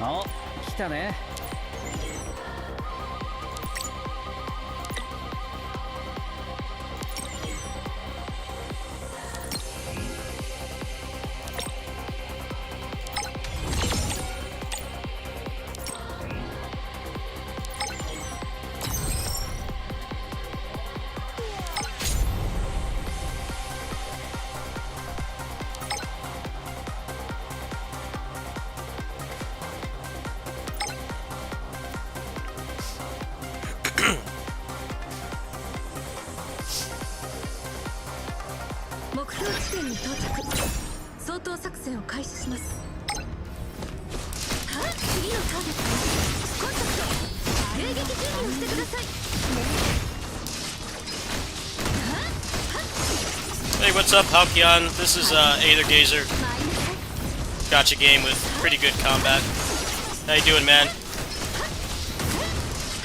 お、来たね。目標地点に到着。相当作戦を開始します。はい、次のターゲットコンタクト。迎撃準備をしてください。Hey, what's up, Halcyon? This is Aether Gazer. Gotcha game with pretty good combat. How you doing, man?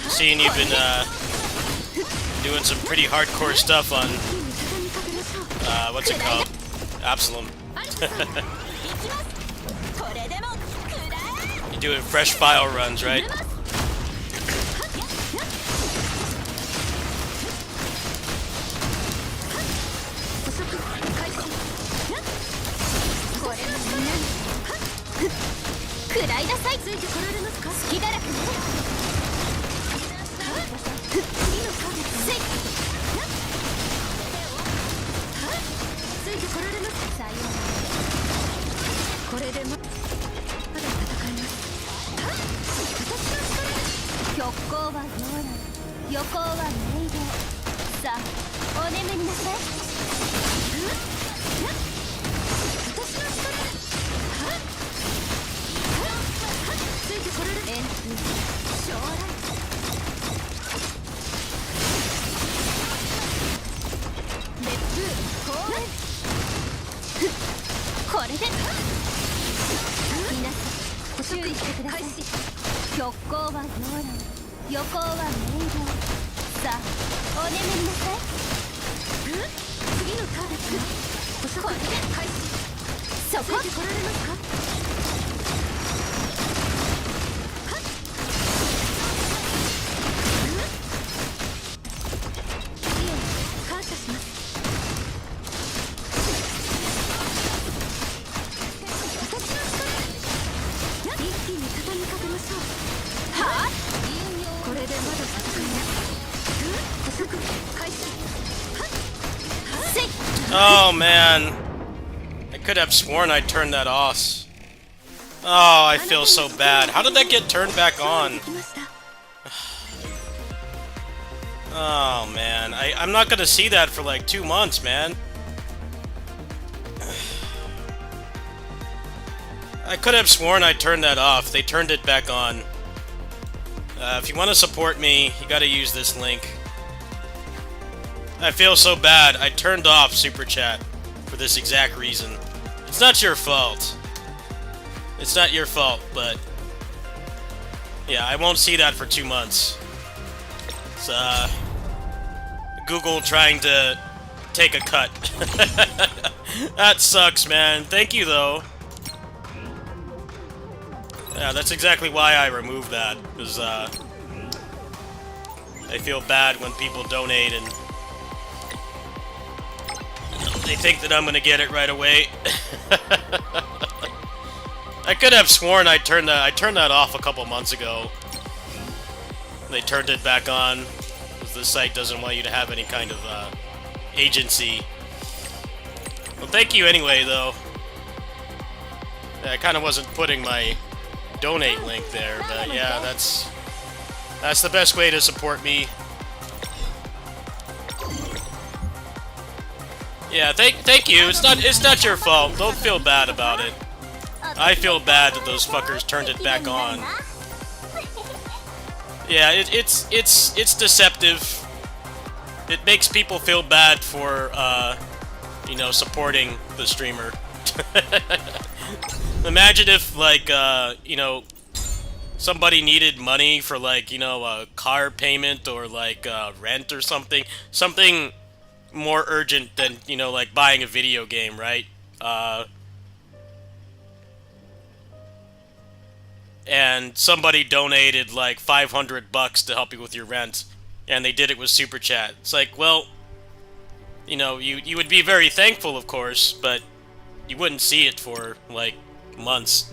Seeing you've been doing some pretty hardcore stuff on what's it called? Absalom. You're doing fresh file runs, right? Oh man, I could have sworn I turned that off. Oh, I feel so bad. How did that get turned back on? Oh man, I'm not gonna see that for like 2 months, man. I could have sworn I turned that off. They turned it back on. If you want to support me, you gotta use this link. I feel so bad. I turned off Super Chat for this exact reason. It's not your fault. It's not your fault, but yeah, I won't see that for 2 months. It's Google trying to take a cut. That sucks, man. Thank you, though. Yeah, that's exactly why I removed that, because I feel bad when people donate and they think that I'm gonna get it right away. I could have sworn I turned that off a couple months ago. They turned it back on because the site doesn't want you to have any kind of agency. Well, thank you anyway, though. Yeah, I kind of wasn't putting my donate link there, but yeah, that's the best way to support me. Yeah, thank you. It's not your fault. Don't feel bad about it. I feel bad that those fuckers turned it back on. Yeah, it's deceptive. It makes people feel bad for you know, supporting the streamer. Imagine if, like, you know, somebody needed money for, like, you know, a car payment or, like, rent or something. Something more urgent than, you know, like, buying a video game, right? And somebody donated, like, $500 to help you with your rent. And they did it with Super Chat. It's like, well, you know, you would be very thankful, of course, but you wouldn't see it for, like, months.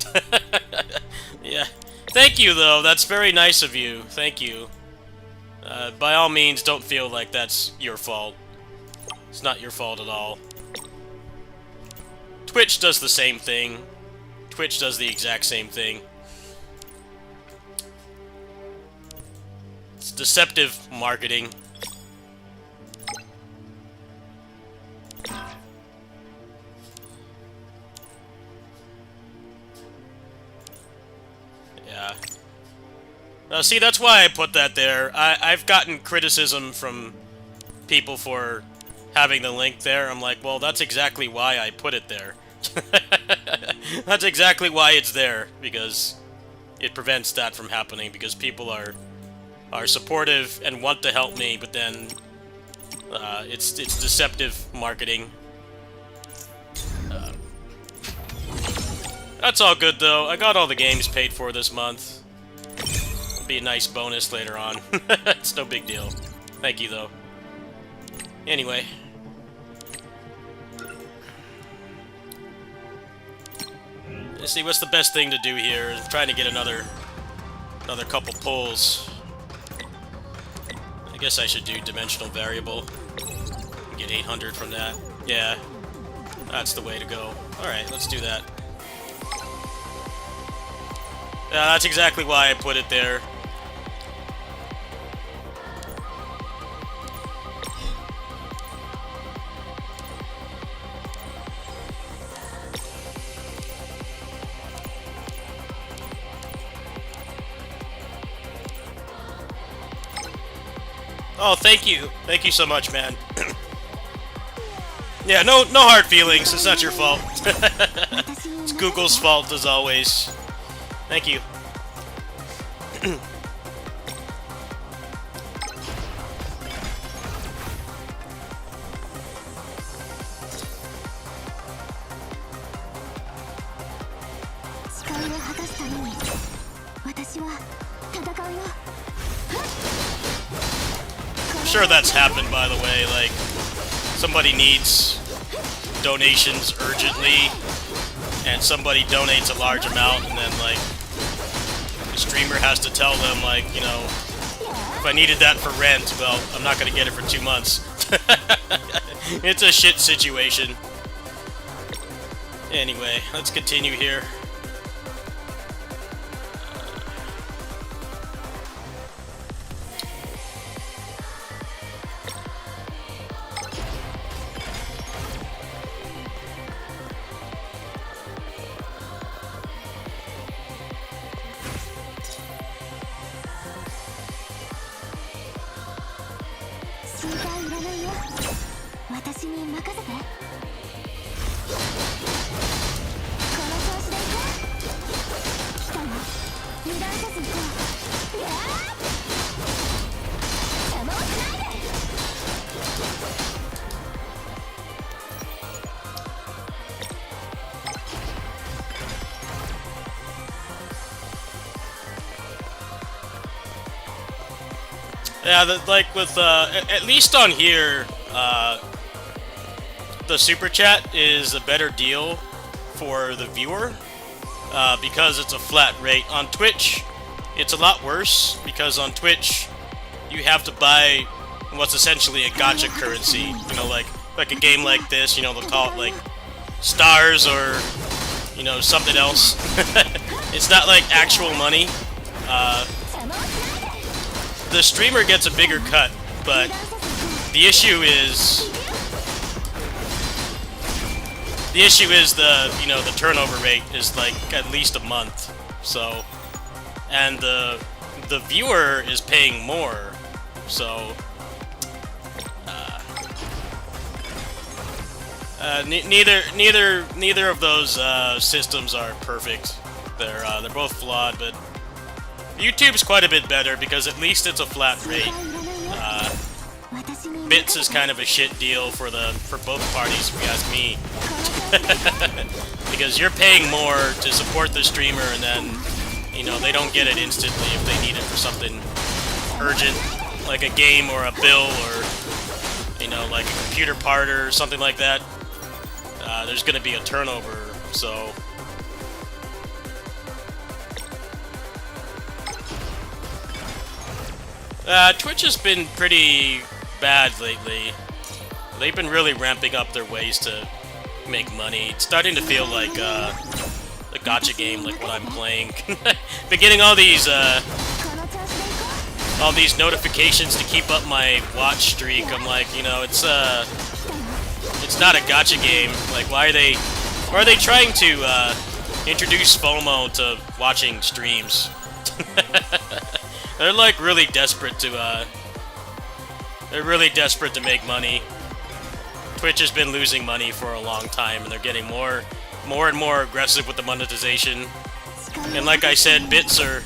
Yeah. Thank you, though. That's very nice of you. Thank you. By all means, don't feel like that's your fault. It's not your fault at all. Twitch does the same thing. Twitch does the exact same thing. It's deceptive marketing. Yeah. See, that's why I put that there. I've gotten criticism from people for having the link there. I'm like, well, that's exactly why I put it there. That's exactly why it's there, because it prevents that from happening, because people are supportive and want to help me, but then it's deceptive marketing. That's all good, though. I got all the games paid for this month. It'll be a nice bonus later on. It's no big deal. Thank you, though. Anyway. Let's see, what's the best thing to do here? I'm trying to get another couple pulls. I guess I should do dimensional variable. Get 800 from that. Yeah. That's the way to go. Alright, let's do that. Yeah, that's exactly why I put it there. Oh, thank you. Thank you so much, man. Yeah, no hard feelings. It's not your fault. It's Google's fault, as always. Thank you. I'm sure that's happened, by the way. Like, somebody needs donations urgently, and somebody donates a large amount, and then, like, the streamer has to tell them, like, you know, if I needed that for rent, well, I'm not going to get it for 2 months. It's a shit situation. Anyway, let's continue here. Yeah, like with, at least on here, the super chat is a better deal for the viewer. because it's a flat rate. On Twitch, it's a lot worse because on Twitch, you have to buy what's essentially a gacha currency. You know, like a game like this. You know, they'll call it like stars or something else. It's not like actual money. The streamer gets a bigger cut, but the issue is the turnover rate is like at least a month. So, and the viewer is paying more. So, neither of those systems are perfect. They're both flawed, but YouTube's quite a bit better because at least it's a flat rate. Bits is kind of a shit deal for both parties, if you ask me. Because you're paying more to support the streamer, and then they don't get it instantly if they need it for something urgent, like a game or a bill or like a computer part or something like that. There's going to be a turnover, so. Twitch has been pretty bad lately. They've been really ramping up their ways to make money. It's starting to feel like a gacha game, like what I'm playing. Been getting all these notifications to keep up my watch streak. I'm like, it's not a gacha game. Like, why are they trying to introduce FOMO to watching streams? They're like really desperate to make money. Twitch has been losing money for a long time, and they're getting more and more aggressive with the monetization. And like I said, bits are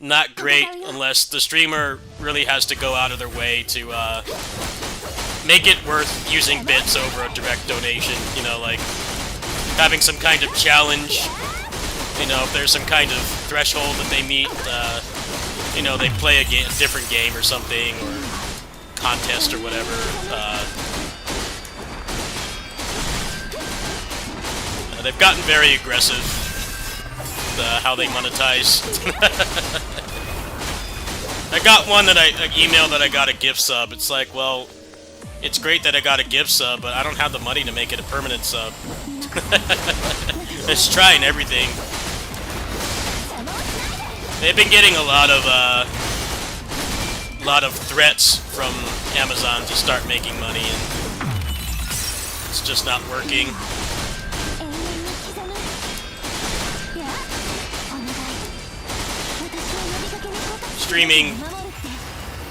not great unless the streamer really has to go out of their way to make it worth using bits over a direct donation. Like having some kind of challenge. If there's some kind of threshold that they meet, they play a different game or something, or contest or whatever. They've gotten very aggressive how they monetize. I got one that I emailed that I got a gift sub. It's like, well, it's great that I got a gift sub, but I don't have the money to make it a permanent sub. It's trying everything. They've been getting a lot of threats from Amazon to start making money, and it's just not working.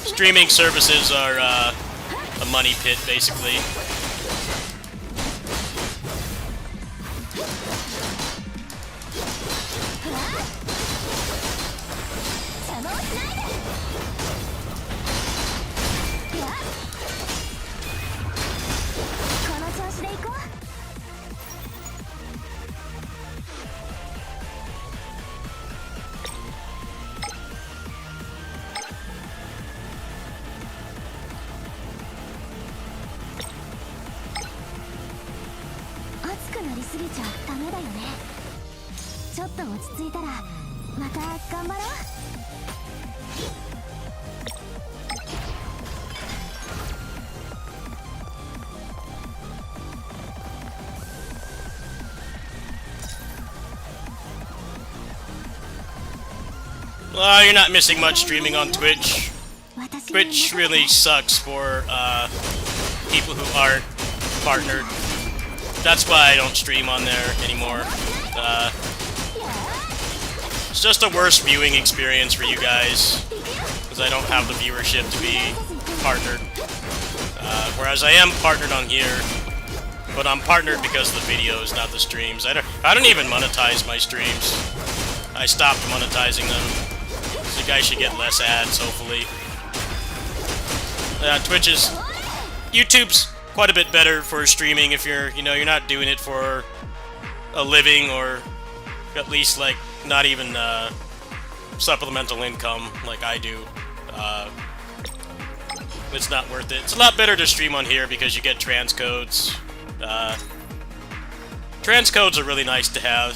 Streaming services are a money pit, basically. Well, you're not missing much streaming on Twitch. Twitch really sucks for people who aren't partnered. That's why I don't stream on there anymore. It's just a worse viewing experience for you guys, because I don't have the viewership to be partnered. Whereas I am partnered on here, but I'm partnered because of the videos, not the streams. I don't even monetize my streams. I stopped monetizing them. So you guys should get less ads, hopefully. YouTube's quite a bit better for streaming if you're not doing it for a living, or at least like not even supplemental income like I do. It's not worth it. It's a lot better to stream on here because you get transcodes. Transcodes are really nice to have.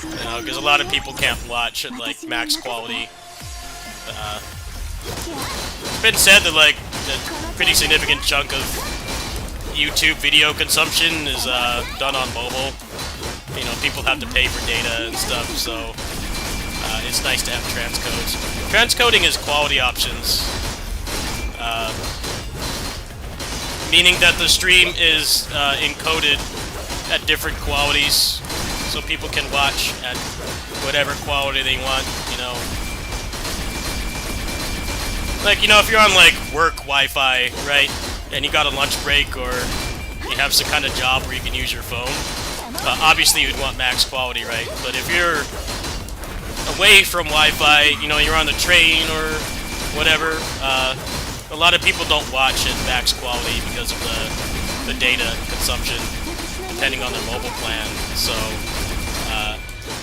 You know, because a lot of people can't watch at like max quality. It's been said that like a pretty significant chunk of YouTube video consumption is done on mobile. You know, people have to pay for data and stuff, so it's nice to have transcodes. Transcoding is quality options, meaning that the stream is encoded at different qualities, so people can watch at whatever quality they want, you know. Like, you know, if you're on, like, work Wi-Fi, right, and you got a lunch break, or you have some kind of job where you can use your phone, obviously you'd want max quality, right? But if you're away from Wi-Fi, you know, you're on the train or whatever, a lot of people don't watch at max quality because of the data consumption, depending on their mobile plan. So,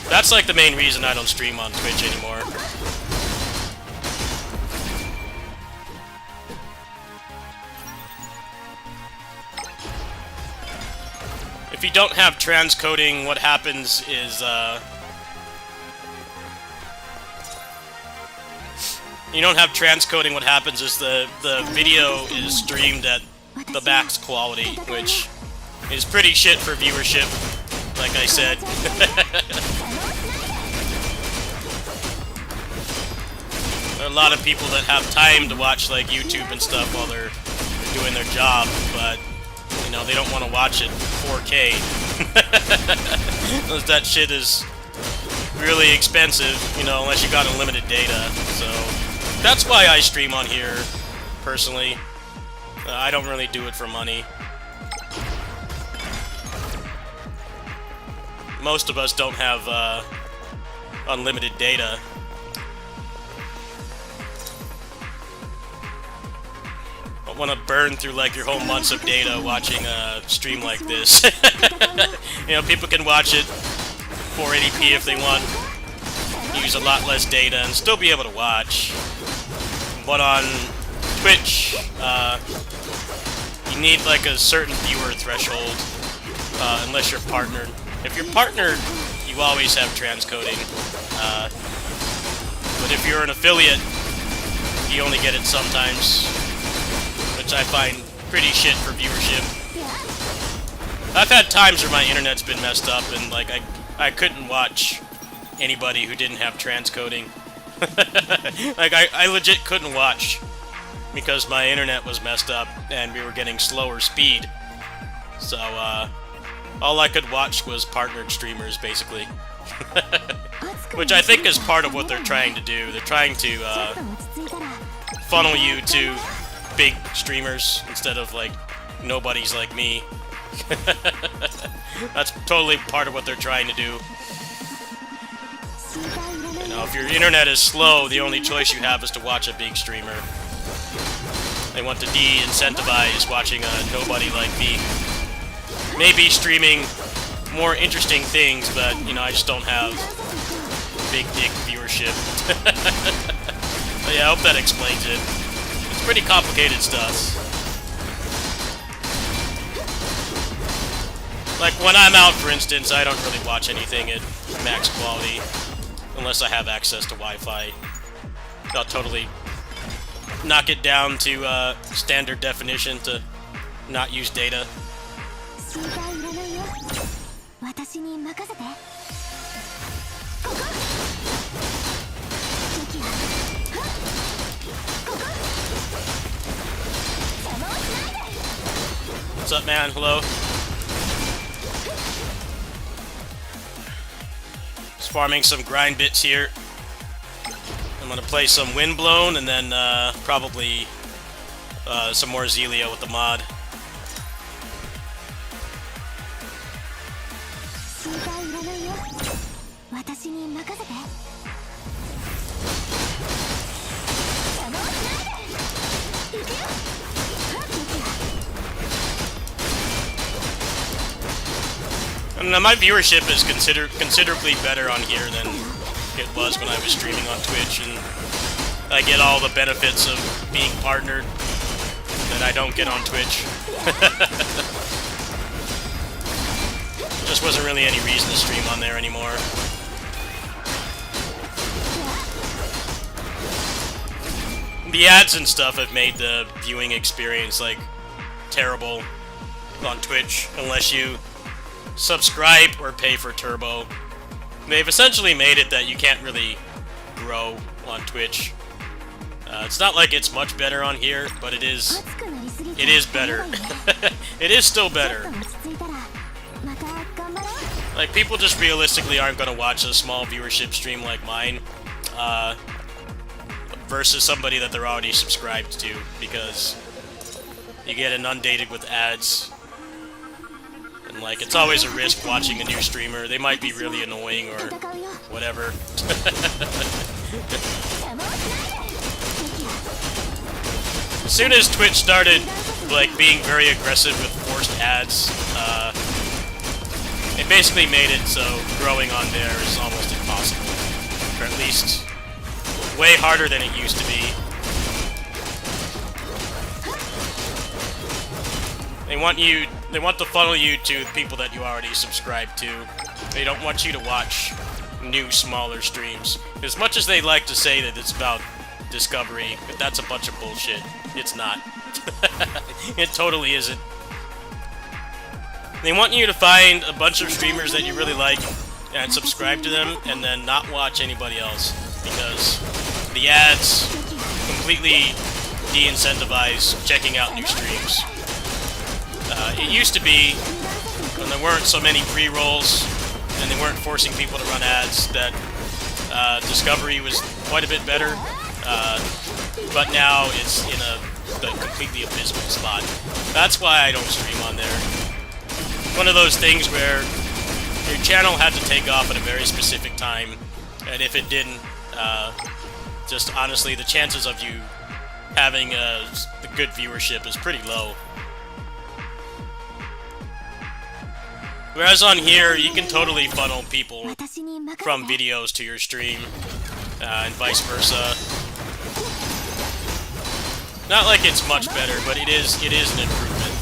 that's like the main reason I don't stream on Twitch anymore. If you don't have transcoding, what happens is, you don't have transcoding, what happens is the video is streamed at the max quality, which is pretty shit for viewership, like I said. There are a lot of people that have time to watch, like, YouTube and stuff while they're doing their job, but, you know, they don't want to watch it 4K. Because that shit is really expensive, you know, unless you got unlimited data, so that's why I stream on here, personally. I don't really do it for money. Most of us don't have unlimited data. Don't want to burn through like your whole months of data watching a stream like this. You know, people can watch it 480p if they want, use a lot less data, and still be able to watch. But on Twitch, you need like a certain viewer threshold, unless you're partnered. If you're partnered, you always have transcoding. But if you're an affiliate, you only get it sometimes, which I find pretty shit for viewership. I've had times where my internet's been messed up and like I couldn't watch anybody who didn't have transcoding. Like I legit couldn't watch because my internet was messed up and we were getting slower speed. So all I could watch was partnered streamers, basically. Which I think is part of what they're trying to do. They're trying to funnel you to big streamers instead of like nobodies like me. That's totally part of what they're trying to do. You know, if your internet is slow, the only choice you have is to watch a big streamer. They want to de-incentivize watching a nobody like me. Maybe streaming more interesting things, but, you know, I just don't have big dick viewership. But yeah, I hope that explains it. It's pretty complicated stuff. Like, when I'm out, for instance, I don't really watch anything at max quality, unless I have access to Wi-Fi. I'll totally knock it down to standard definition to not use data. What's up, man? Hello. Just farming some grind bits here. I'm gonna play some Windblown and then probably some more Zelio with the mod. And my viewership is considerably better on here than it was when I was streaming on Twitch, and I get all the benefits of being partnered that I don't get on Twitch. Just wasn't really any reason to stream on there anymore. The ads and stuff have made the viewing experience, like, terrible on Twitch, unless you subscribe or pay for Turbo. They've essentially made it that you can't really grow on Twitch. It's not like it's much better on here, but it is better. It is still better. Like, people just realistically aren't going to watch a small viewership stream like mine, versus somebody that they're already subscribed to, because you get inundated with ads. And, like, it's always a risk watching a new streamer. They might be really annoying or whatever. As soon as Twitch started, like, being very aggressive with forced ads, it basically made it so growing on there is almost impossible. Or at least way harder than it used to be. They want to funnel you to people that you already subscribe to. They don't want you to watch new, smaller streams. As much as they like to say that it's about discovery, but that's a bunch of bullshit. It's not. It totally isn't. They want you to find a bunch of streamers that you really like and subscribe to them, and then not watch anybody else, because the ads completely de-incentivize checking out new streams. It used to be, when there weren't so many pre-rolls, and they weren't forcing people to run ads, that discovery was quite a bit better, but now it's in a completely abysmal spot. That's why I don't stream on there. One of those things where your channel had to take off at a very specific time, and if it didn't, just honestly, the chances of you having a good viewership is pretty low. Whereas on here, you can totally funnel people from videos to your stream, and vice versa. Not like it's much better, but it is an improvement.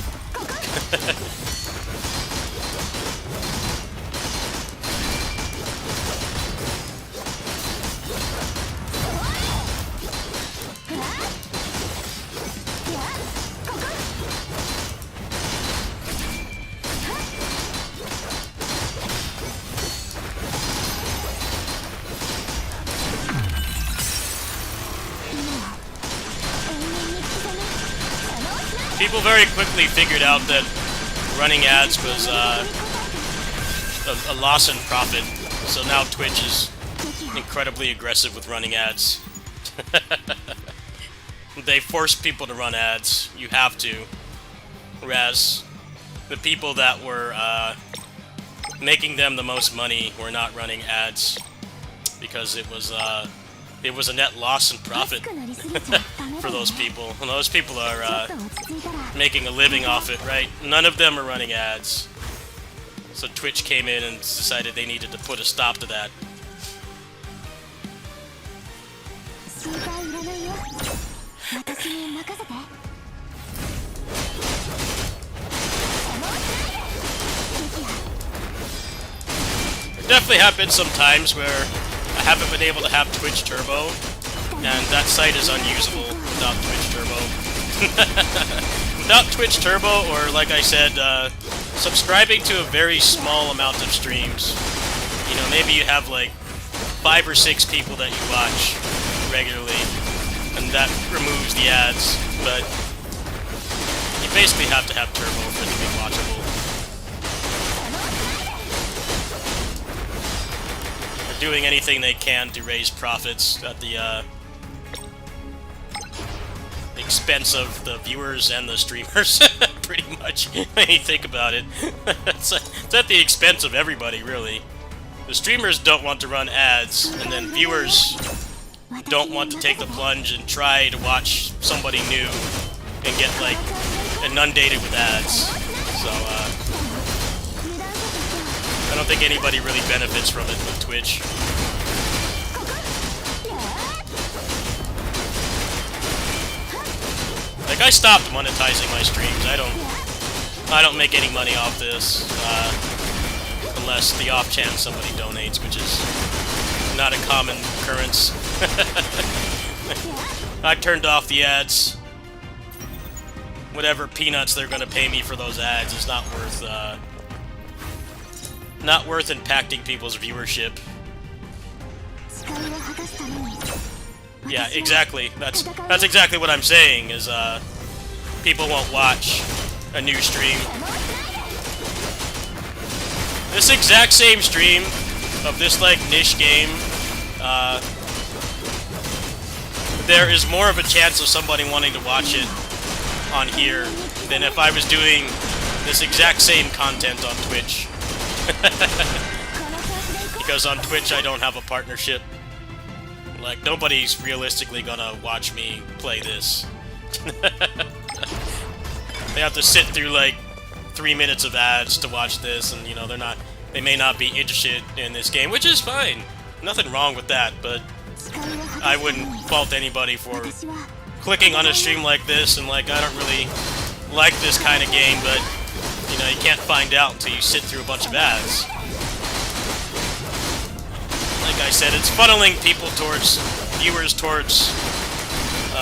People very quickly figured out that running ads was a loss in profit, so now Twitch is incredibly aggressive with running ads. They force people to run ads. You have to. Whereas the people that were making them the most money were not running ads, because it was a net loss in profit for those people. And those people are making a living off it, right? None of them are running ads. So Twitch came in and decided they needed to put a stop to that. There definitely have been some times where I haven't been able to have Twitch Turbo, and that site is unusable without Twitch Turbo. Without Twitch Turbo, or like I said, subscribing to a very small amount of streams. You know, maybe you have like 5 or 6 people that you watch regularly, and that removes the ads, but you basically have to have Turbo for it to be watchable. They're doing anything they can to raise profits at the expense of the viewers and the streamers, pretty much, when you think about it. It's at the expense of everybody, really. The streamers don't want to run ads, and then viewers don't want to take the plunge and try to watch somebody new and get, like, inundated with ads. So, I don't think anybody really benefits from it with Twitch. Like, I stopped monetizing my streams. I don't make any money off this, unless the off chance somebody donates, which is not a common occurrence. I turned off the ads. Whatever peanuts they're gonna pay me for those ads is not worth impacting people's viewership. Yeah, exactly. That's exactly what I'm saying. Is people won't watch a new stream. This exact same stream of this like niche game, there is more of a chance of somebody wanting to watch it on here than if I was doing this exact same content on Twitch. Because on Twitch I don't have a partnership. Like, nobody's realistically gonna watch me play this. They have to sit through like 3 minutes of ads to watch this, and you know, they may not be interested in this game, which is fine. Nothing wrong with that, but I wouldn't fault anybody for clicking on a stream like this and like, I don't really like this kind of game, but you know, you can't find out until you sit through a bunch of ads. Like I said, it's funneling viewers towards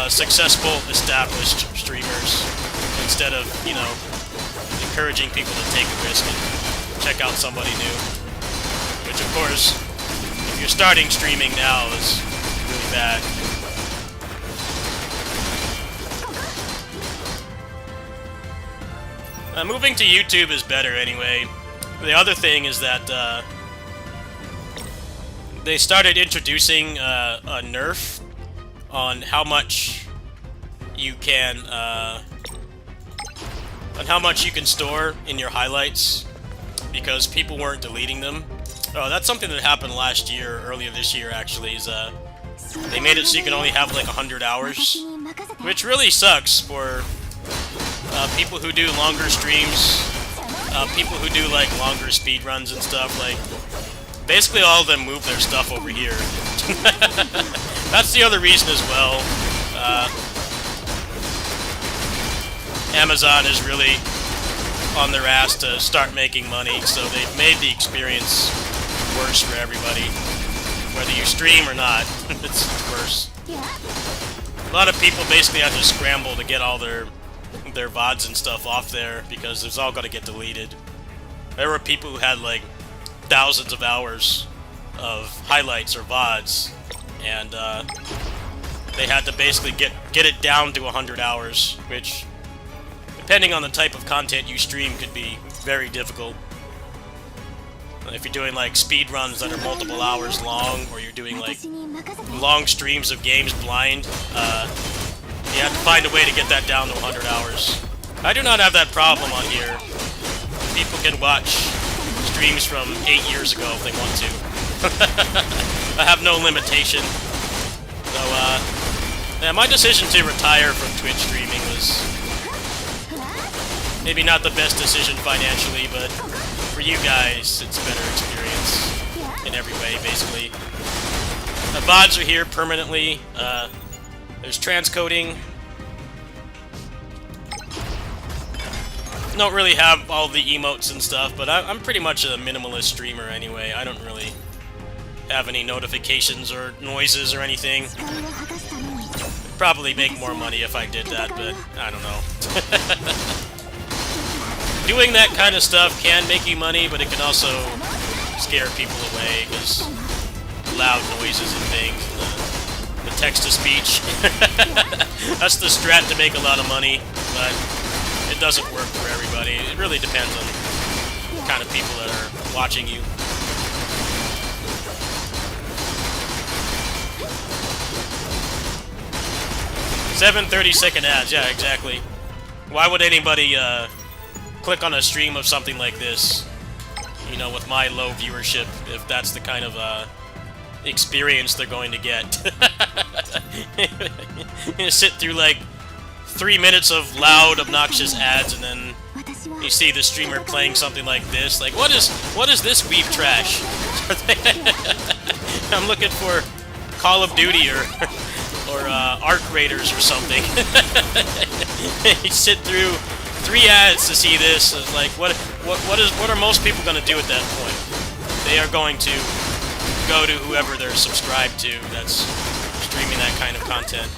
successful, established streamers instead of, you know, encouraging people to take a risk and check out somebody new. Which, of course, if you're starting streaming now, is really bad. Moving to YouTube is better anyway. The other thing is that they started introducing a nerf on how much you can store in your highlights, because people weren't deleting them. Oh, that's something that happened last year, earlier this year actually, is they made it so you can only have like 100 hours, which really sucks for people who do longer streams, people who do like longer speed runs and stuff. Like, basically all of them move their stuff over here. That's the other reason as well. Amazon is really on their ass to start making money, so they've made the experience worse for everybody. Whether you stream or not, it's worse. A lot of people basically have to scramble to get all their VODs and stuff off there, because it's all got to get deleted. There were people who had like thousands of hours of highlights or VODs, and they had to basically get it down to 100 hours, which, depending on the type of content you stream, could be very difficult. If you're doing like speed runs that are multiple hours long, or you're doing like long streams of games blind, you have to find a way to get that down to 100 hours. I do not have that problem on here. People can watch streams from 8 years ago if they want to. I have no limitation. So, yeah, my decision to retire from Twitch streaming was maybe not the best decision financially, but for you guys, it's a better experience in every way, basically. The VODs are here permanently. There's transcoding. Don't really have all the emotes and stuff, but I'm pretty much a minimalist streamer anyway. I don't really have any notifications or noises or anything. Probably make more money if I did that, but I don't know. Doing that kind of stuff can make you money, but it can also scare people away, because loud noises and things. The text-to-speech. That's the strat to make a lot of money, but it doesn't work for everybody. It really depends on the kind of people that are watching you. 7 30-second ads, yeah, exactly. Why would anybody click on a stream of something like this, you know, with my low viewership, if that's the kind of experience they're going to get? You sit through like 3 minutes of loud, obnoxious ads, and then you see the streamer playing something like this. Like, what is this weeb trash? I'm looking for Call of Duty or Arc Raiders or something. You sit through 3 ads to see this. It's like, what are most people going to do at that point? They are going to go to whoever they're subscribed to that's streaming that kind of content.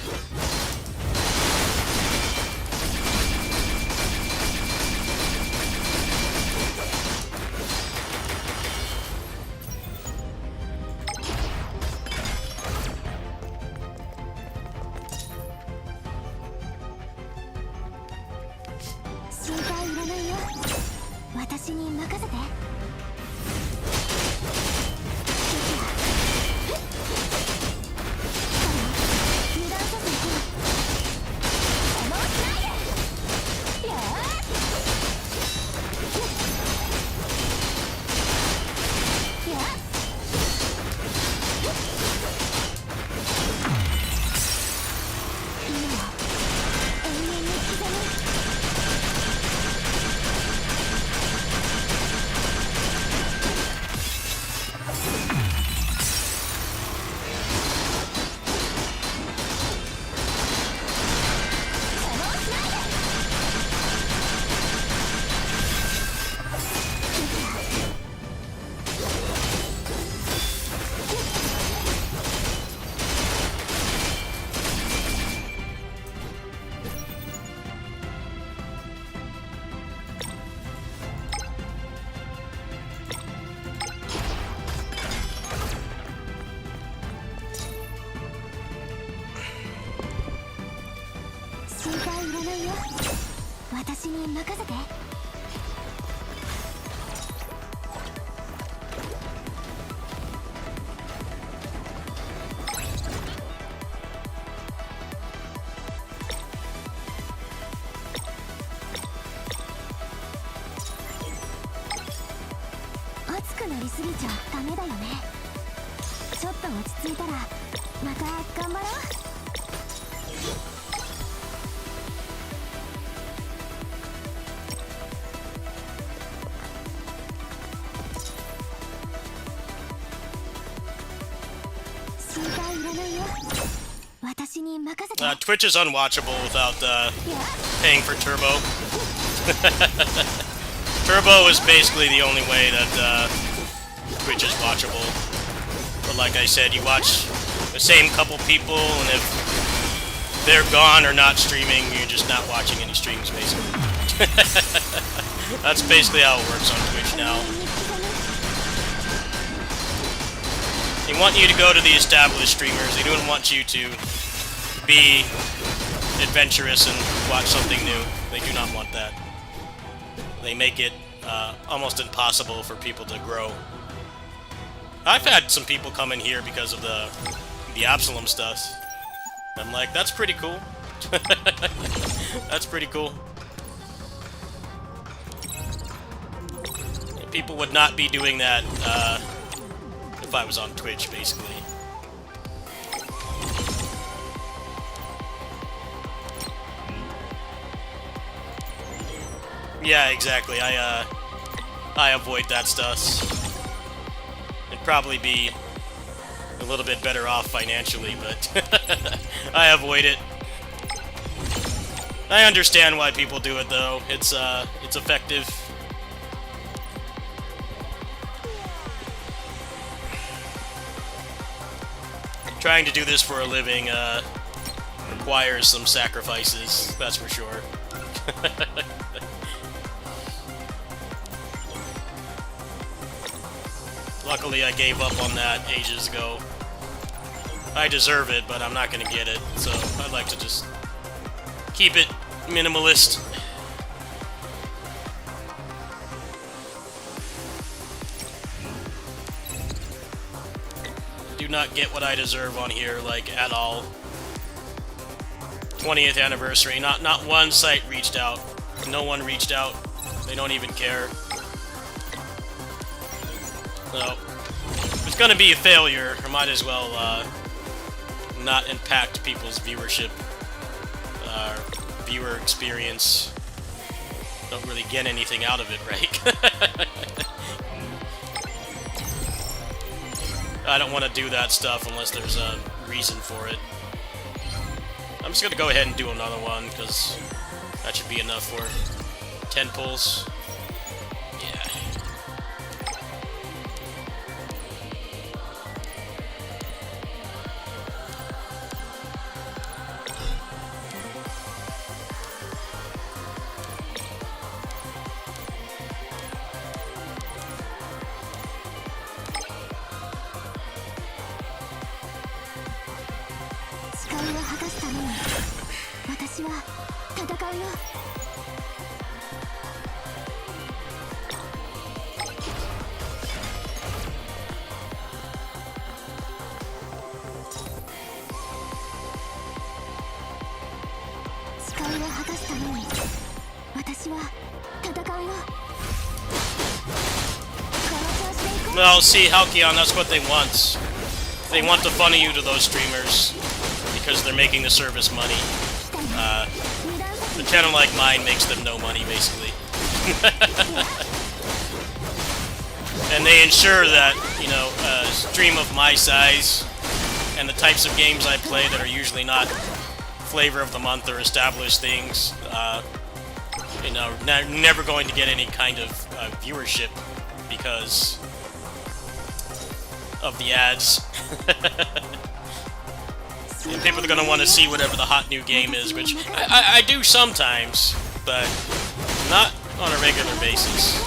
Twitch is unwatchable without paying for Turbo. Turbo is basically the only way that Twitch is watchable. But like I said, you watch the same couple people, and if they're gone or not streaming, you're just not watching any streams, basically. That's basically how it works on Twitch now. They want you to go to the established streamers. They don't want you to be adventurous and watch something new. They do not want that. They make it almost impossible for people to grow. I've had some people come in here because of the Absalom stuff. I'm like, that's pretty cool. That's pretty cool. People would not be doing that if I was on Twitch, basically. Yeah, exactly. I avoid that stuff. It'd probably be a little bit better off financially, but I avoid it. I understand why people do it, though. It's effective. Trying to do this for a living requires some sacrifices, that's for sure. Luckily, I gave up on that ages ago. I deserve it, but I'm not going to get it, so I'd like to just keep it minimalist. Do not get what I deserve on here, like, at all. 20th anniversary. Not one site reached out. No one reached out. They don't even care. So, if it's gonna be a failure, I might as well not impact people's viewership, viewer experience. Don't really get anything out of it, right? I don't want to do that stuff unless there's a reason for it. I'm just gonna go ahead and do another one, because that should be enough for 10 pulls. Yeah. 私は戦うよ。誓いを果たすために私は戦うよ。 Well, see, Halcyon, that's what they want. They want to funnel you to those streamers because they're making the service money. The channel like mine makes them no money, basically. And they ensure that, you know, a stream of my size and the types of games I play that are usually not flavor of the month or established things, you know, never going to get any kind of viewership because of the ads. And people are going to want to see whatever the hot new game is, which I do sometimes, but not on a regular basis.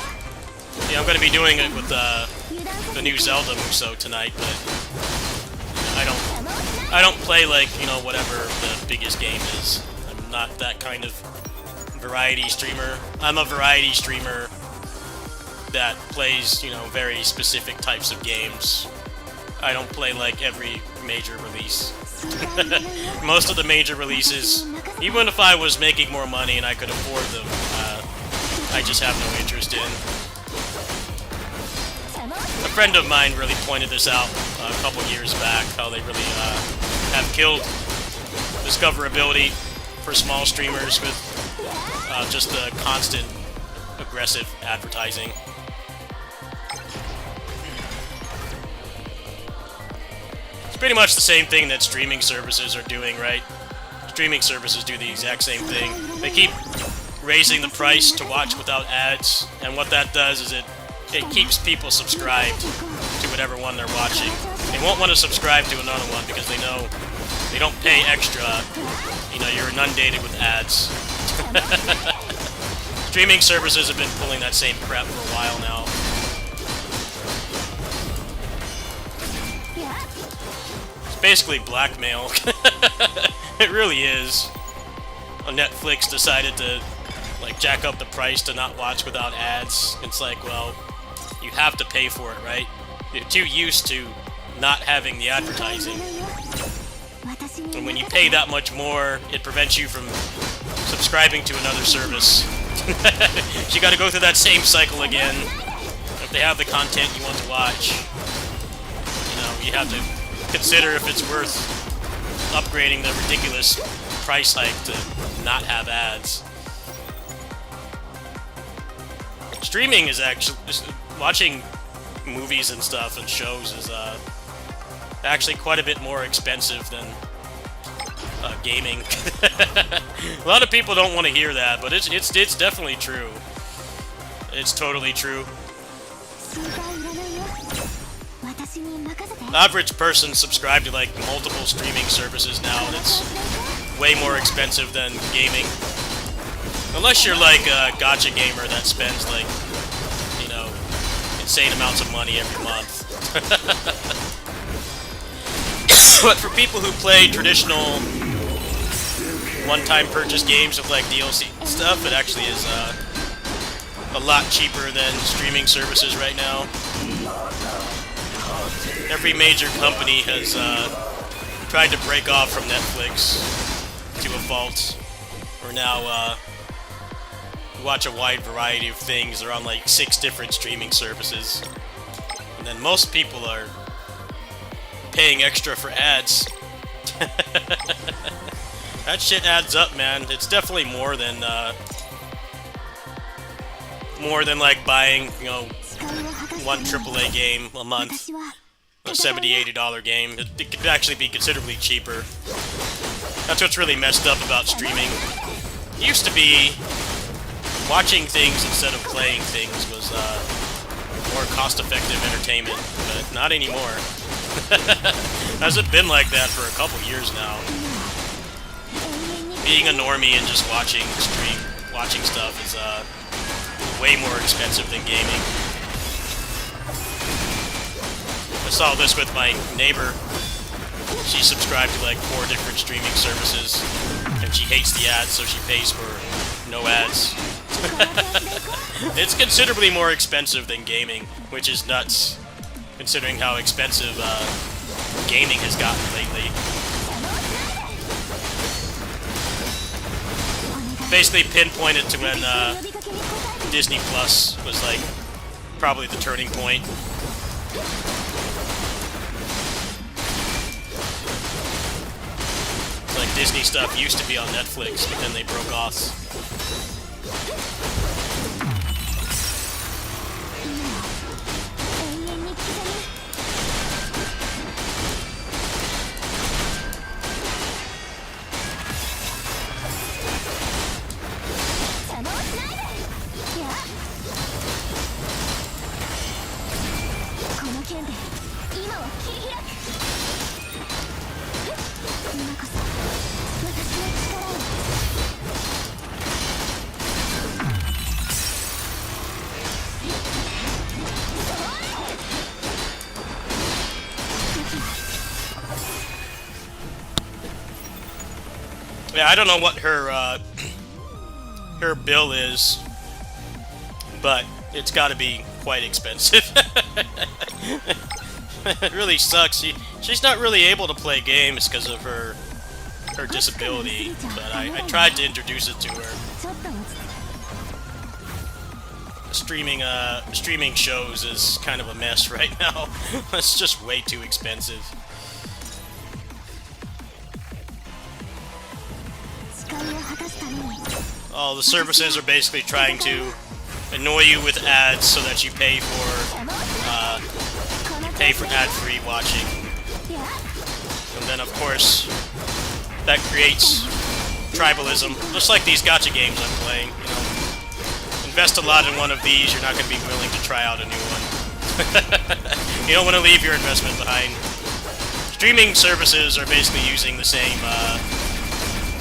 Yeah, I'm going to be doing it with the new Zelda Musou tonight, but I don't play like, you know, whatever the biggest game is. I'm not that kind of variety streamer. I'm a variety streamer that plays, you know, very specific types of games. I don't play like every major release. Most of the major releases, even if I was making more money and I could afford them, I just have no interest in. A friend of mine really pointed this out a couple years back, how they really have killed discoverability for small streamers with just the constant aggressive advertising. It's pretty much the same thing that streaming services are doing, right? Streaming services do the exact same thing. They keep raising the price to watch without ads, and what that does is it keeps people subscribed to whatever one they're watching. They won't want to subscribe to another one because they know they don't pay extra. You know, you're inundated with ads. Streaming services have been pulling that same crap for a while now. It's basically blackmail. It really is. Netflix decided to like jack up the price to not watch without ads. It's like, well, you have to pay for it, right? You're too used to not having the advertising. And when you pay that much more, it prevents you from subscribing to another service. You gotta go through that same cycle again. If they have the content you want to watch, you know, you have to consider if it's worth upgrading the ridiculous price hike to not have ads. Streaming is actually, watching movies and stuff and shows is actually quite a bit more expensive than gaming. A lot of people don't want to hear that, but it's definitely true. It's totally true. The average person subscribed to like multiple streaming services now, and it's way more expensive than gaming. Unless you're like a gacha gamer that spends like, you know, insane amounts of money every month. But for people who play traditional one-time purchase games with like DLC and stuff, it actually is a lot cheaper than streaming services right now. Every major company has tried to break off from Netflix to a fault. We're now watch a wide variety of things. They're on like 6 different streaming services. And then most people are paying extra for ads. That shit adds up, man. It's definitely more than like buying, you know, one AAA game a month. A $70, $80 game. It could actually be considerably cheaper. That's what's really messed up about streaming. It used to be watching things instead of playing things was more cost-effective entertainment, but not anymore. Hasn't been like that for a couple years now. Being a normie and just watching stuff is way more expensive than gaming. I saw this with my neighbor. She's subscribed to like 4 different streaming services, and she hates the ads, so she pays for no ads. It's considerably more expensive than gaming, which is nuts, considering how expensive gaming has gotten lately. Basically pinpointed to when Disney Plus was like probably the turning point. Like Disney stuff used to be on Netflix, but then they broke off. Yeah, I don't know what her her bill is, but it's got to be quite expensive. It really sucks. She's not really able to play games because of her disability, but I tried to introduce it to her. Streaming shows is kind of a mess right now. It's just way too expensive. All the services are basically trying to annoy you with ads so that you pay for ad-free watching. And then of course that creates tribalism, just like these gacha games I'm playing. You know, invest a lot in one of these, you're not going to be willing to try out a new one. You don't want to leave your investment behind. Streaming services are basically using the same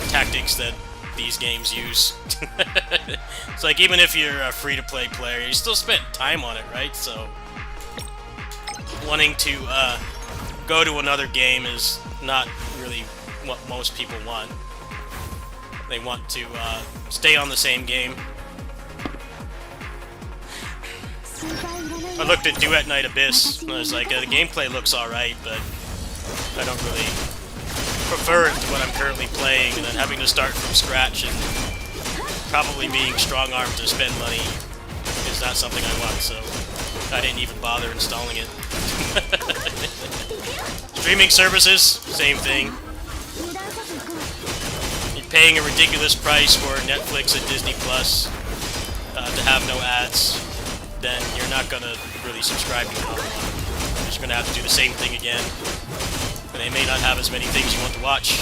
tactics that these games use. It's like, even if you're a free-to-play player, you still spent time on it, right? So wanting to go to another game is not really what most people want. They want to stay on the same game. I looked at Duet Night Abyss, and I was like, the gameplay looks alright, but I don't really prefer it to what I'm currently playing, and then having to start from scratch and probably being strong-armed to spend money is not something I want, so I didn't even bother installing it. Streaming services, same thing. You're paying a ridiculous price for Netflix and Disney Plus to have no ads, then you're not going to really subscribe to it. You're just going to have to do the same thing again. And they may not have as many things you want to watch.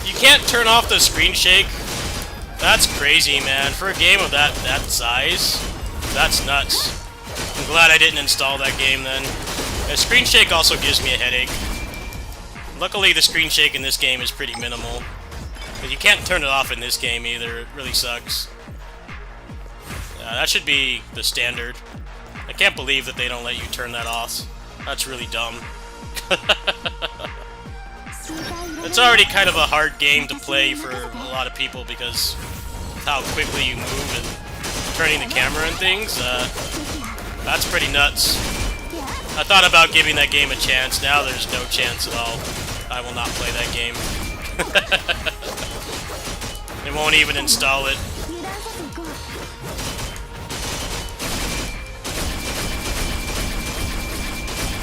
You can't turn off the screen shake? That's crazy, man. For a game of that size, that's nuts. I'm glad I didn't install that game then. The screen shake also gives me a headache. Luckily, the screen shake in this game is pretty minimal. But you can't turn it off in this game either. It really sucks. That should be the standard. I can't believe that they don't let you turn that off. That's really dumb. It's already kind of a hard game to play for a lot of people because of how quickly you move and turning the camera and things. That's pretty nuts. I thought about giving that game a chance. Now there's no chance at all. I will not play that game. They won't even install it.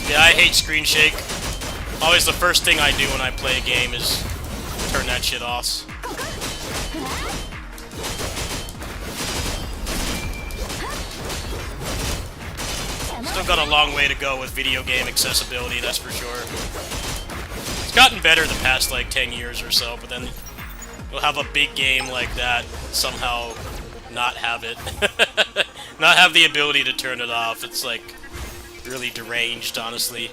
Yeah, I hate screen shake. Always the first thing I do when I play a game is turn that shit off. Still got a long way to go with video game accessibility, that's for sure. It's gotten better the past, like, 10 years or so, but then you'll have a big game like that, somehow not have it. Not have the ability to turn it off. It's, like, really deranged, honestly.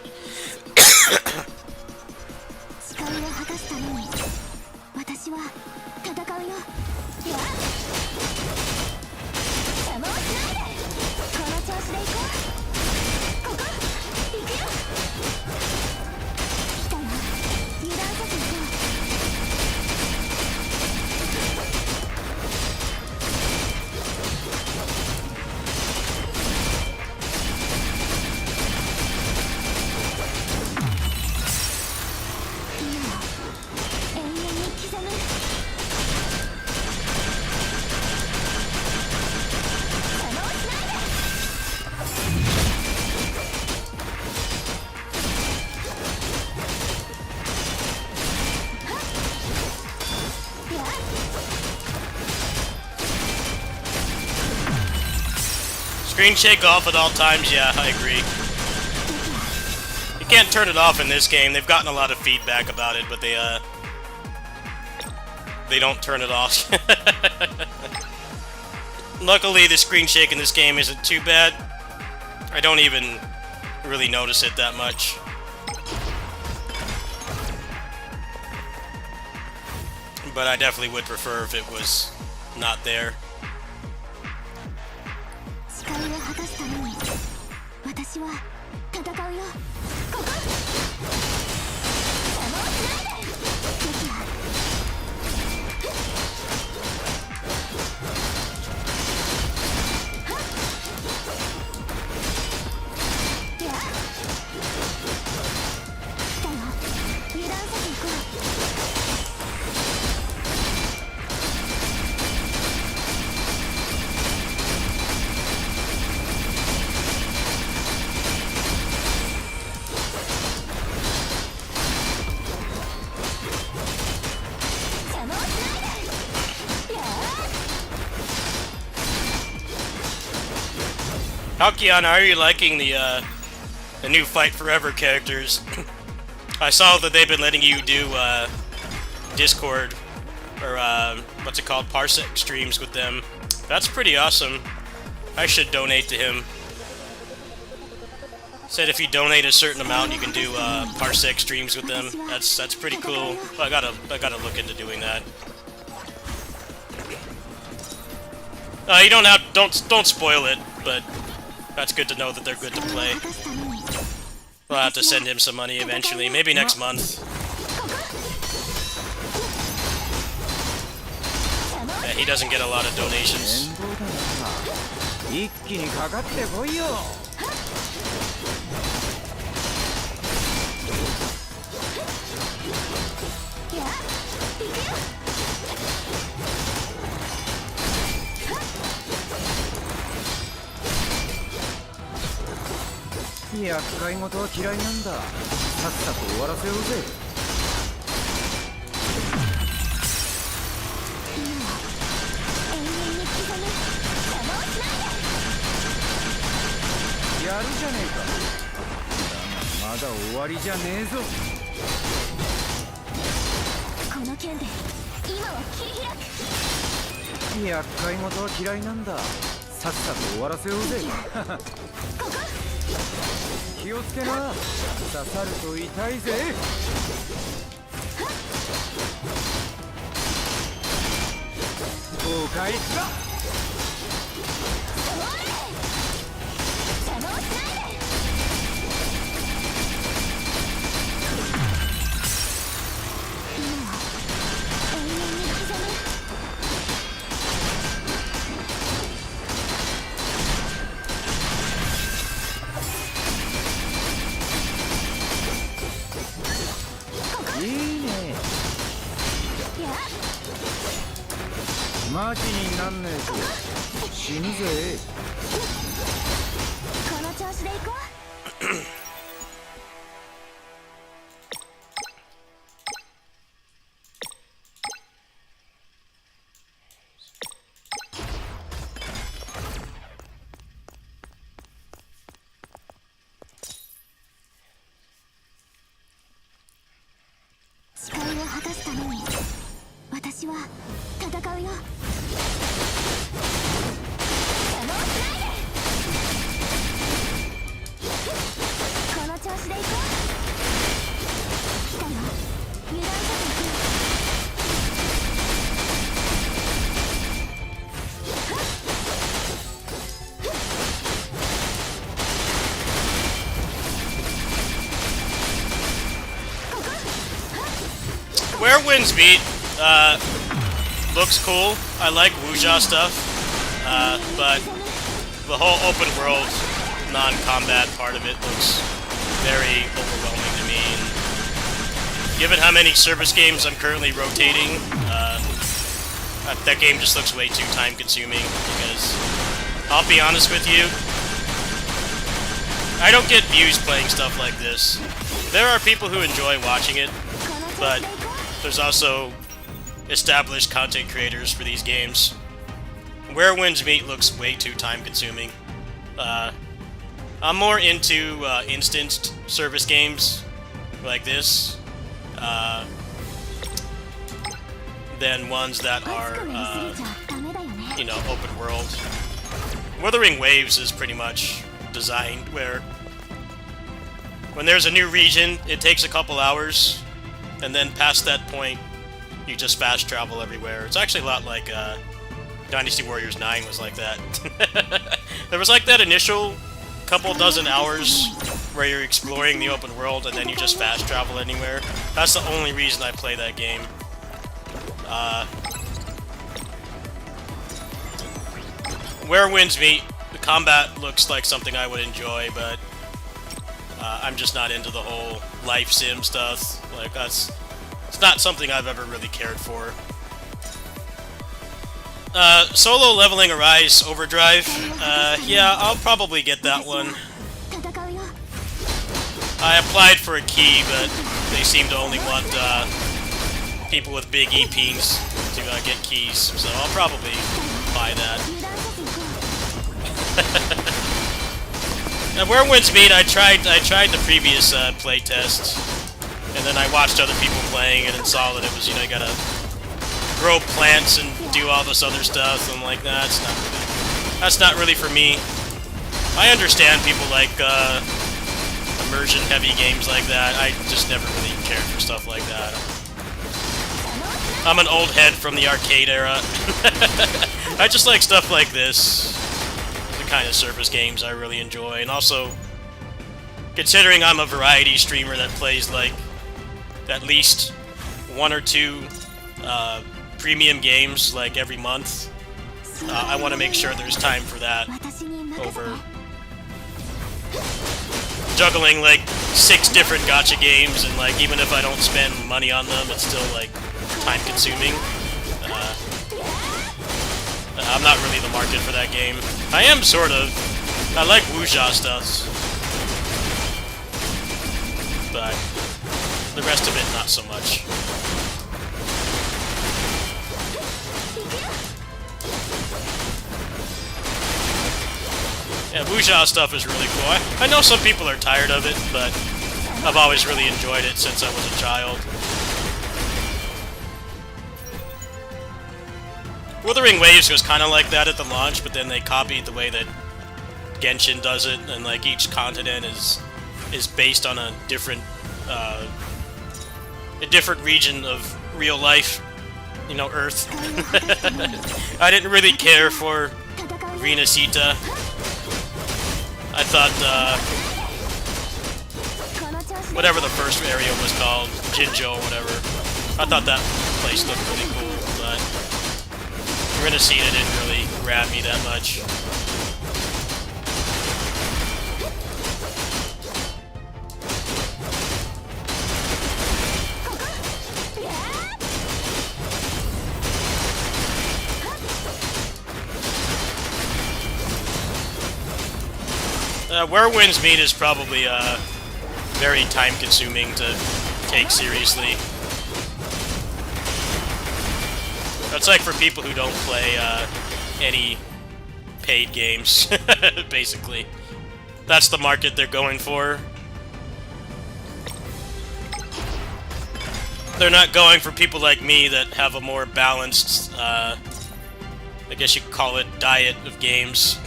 Screen shake off at all times, yeah, I agree. You can't turn it off in this game. They've gotten a lot of feedback about it, but they don't turn it off. Luckily, the screen shake in this game isn't too bad. I don't even really notice it that much. But I definitely would prefer if it was not there. How, Kiana, are you liking the new Fight Forever characters? I saw that they've been letting you do Discord, or what's it called, Parsec streams with them. That's pretty awesome. I should donate to him. Said if you donate a certain amount, you can do Parsec streams with them. That's pretty cool. I gotta look into doing that. You don't spoil it, but that's good to know that they're good to play. I'll have to send him some money eventually, maybe next month. Yeah, he doesn't get a lot of donations. Where Winds Meet looks cool. I like Wuja stuff, but the whole open world, non-combat part of it looks very overwhelming to me. And given how many service games I'm currently rotating, that game just looks way too time-consuming. Because I'll be honest with you, I don't get views playing stuff like this. There are people who enjoy watching it, but there's also established content creators for these games. Where Winds Meet looks way too time-consuming. I'm more into instant service games like this than ones that are, you know, open world. Wuthering Waves is pretty much designed where when there's a new region, it takes a couple hours, and then past that point, you just fast travel everywhere. It's actually a lot like Dynasty Warriors 9 was like that. There was like that initial couple dozen hours where you're exploring the open world and then you just fast travel anywhere. That's the only reason I play that game. Where Winds Meet, the combat looks like something I would enjoy, but I'm just not into the whole life sim stuff. Like, it's not something I've ever really cared for. Solo Leveling Arise Overdrive. Yeah, I'll probably get that one. I applied for a key, but they seem to only want people with big EPs to get keys, so I'll probably buy that. Now, Where Winds Meet, I tried the previous playtest, and then I watched other people playing it and saw that it was, you know, you gotta grow plants and do all this other stuff. I'm like, nah, that's not really for me. I understand people like immersion-heavy games like that. I just never really cared for stuff like that. I'm an old head from the arcade era. I just like stuff like this. The kind of service games I really enjoy. And also, considering I'm a variety streamer that plays like at least one or two premium games like every month, I want to make sure there's time for that over juggling like 6 different gacha games, and like even if I don't spend money on them, it's still like time consuming. I'm not really the market for that game. I am sort of. I like Wuja stuff, but the rest of it not so much. Yeah, Wuja stuff is really cool. I know some people are tired of it, but I've always really enjoyed it since I was a child. Wuthering Waves was kind of like that at the launch, but then they copied the way that Genshin does it, and like each continent is based on a different region of real life, you know, Earth. I didn't really care for Venusita. I thought, whatever the first area was called, Jinjo or whatever, I thought that place looked really cool, but Venusita didn't really grab me that much. Where Winds Meet is probably very time-consuming to take seriously. That's like for people who don't play any paid games, basically. That's the market they're going for. They're not going for people like me that have a more balanced, I guess you could call it, diet of games.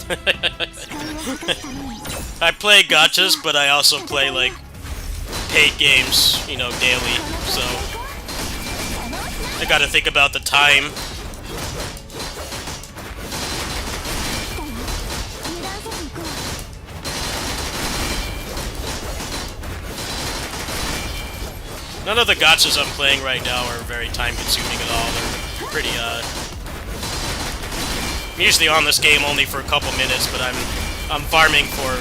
I play gachas, but I also play, like, paid games, you know, daily, so I gotta think about the time. None of the gachas I'm playing right now are very time-consuming at all. They're pretty, I'm usually on this game only for a couple minutes, but I'm farming for,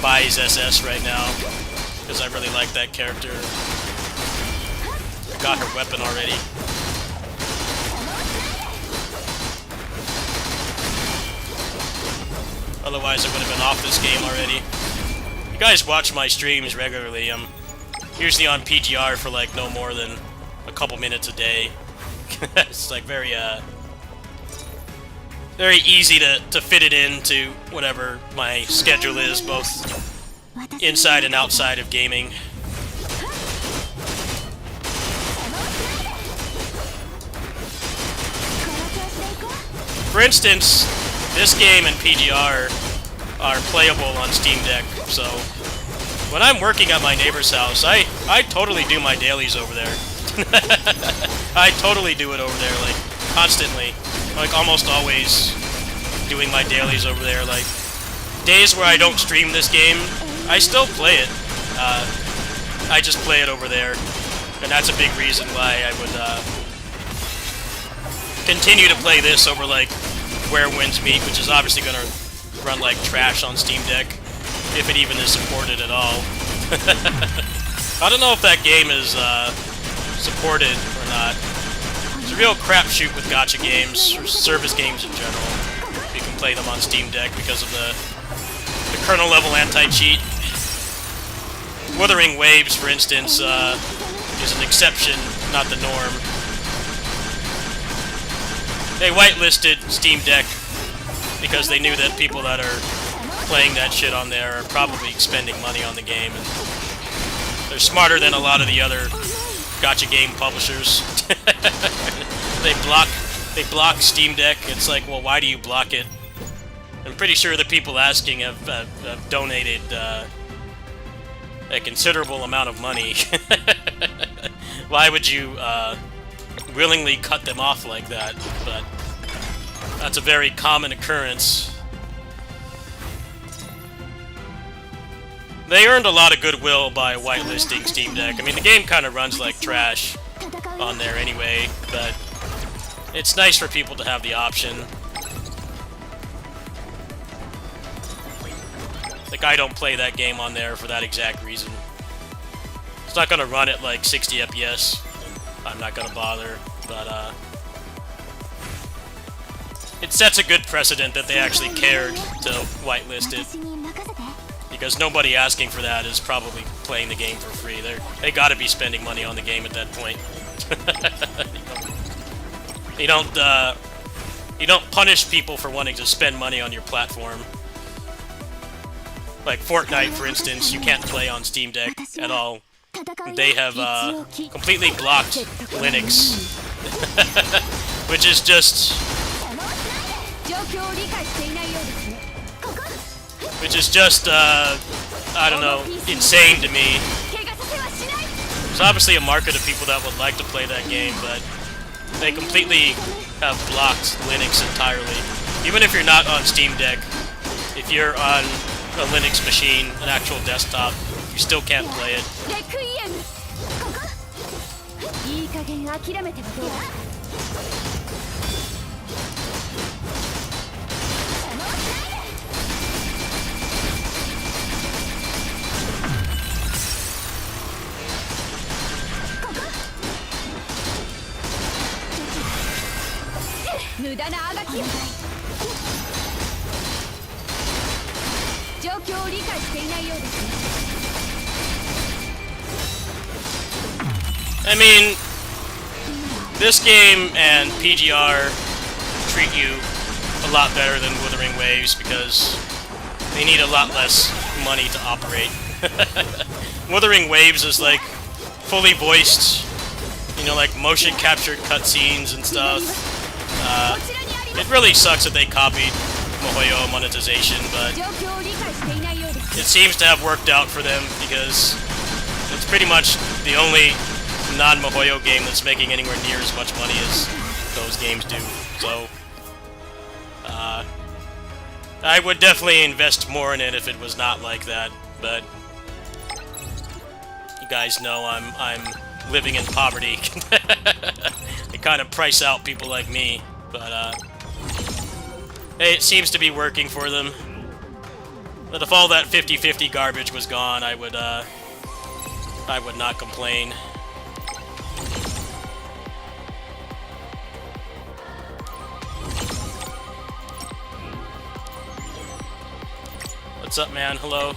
Bai's SS right now, because I really like that character. I got her weapon already. Otherwise, I would have been off this game already. You guys watch my streams regularly. I'm usually on PGR for like no more than a couple minutes a day. It's like very easy to fit it into whatever my schedule is, both inside and outside of gaming. For instance, this game and PGR are playable on Steam Deck, so when I'm working at my neighbor's house, I totally do my dailies over there. I totally do it over there, like, constantly. Like, almost always doing my dailies over there. Like, days where I don't stream this game, I still play it. I just play it over there, and that's a big reason why I would continue to play this over, like, Where Winds Meet, which is obviously going to run like trash on Steam Deck, if it even is supported at all. I don't know if that game is supported or not. It's a real crapshoot with gacha games, or service games in general. You can play them on Steam Deck because of the kernel-level anti-cheat. Wuthering Waves, for instance, is an exception, not the norm. They whitelisted Steam Deck because they knew that people that are playing that shit on there are probably spending money on the game, and they're smarter than a lot of the other gacha game publishers. They block Steam Deck. It's like, well, why do you block it? I'm pretty sure the people asking have donated a considerable amount of money. Why would you willingly cut them off like that? But that's a very common occurrence. They earned a lot of goodwill by whitelisting Steam Deck. I mean, the game kind of runs like trash on there anyway, but it's nice for people to have the option. Like, I don't play that game on there for that exact reason. It's not gonna run at like 60 FPS. I'm not gonna bother, but it sets a good precedent that they actually cared to whitelist it, because nobody asking for that is probably playing the game for free. They got to be spending money on the game at that point. You don't punish people for wanting to spend money on your platform. Like Fortnite, for instance, you can't play on Steam Deck at all. They have completely blocked Linux, which is just I don't know, insane to me. There's obviously a market of people that would like to play that game, but they completely have blocked Linux entirely. Even if you're not on Steam Deck, if you're on a Linux machine, an actual desktop, you still can't play it. I mean, this game and PGR treat you a lot better than Wuthering Waves because they need a lot less money to operate. Wuthering Waves is like fully voiced, you know, like motion captured cutscenes and stuff. It really sucks that they copied MiHoYo monetization, but it seems to have worked out for them because it's pretty much the only non-MiHoYo game that's making anywhere near as much money as those games do. So, I would definitely invest more in it if it was not like that, but You guys know I'm living in poverty. They kind of price out people like me, but hey, it seems to be working for them. But if all that 50-50 garbage was gone, I would not complain. What's up, man? Hello.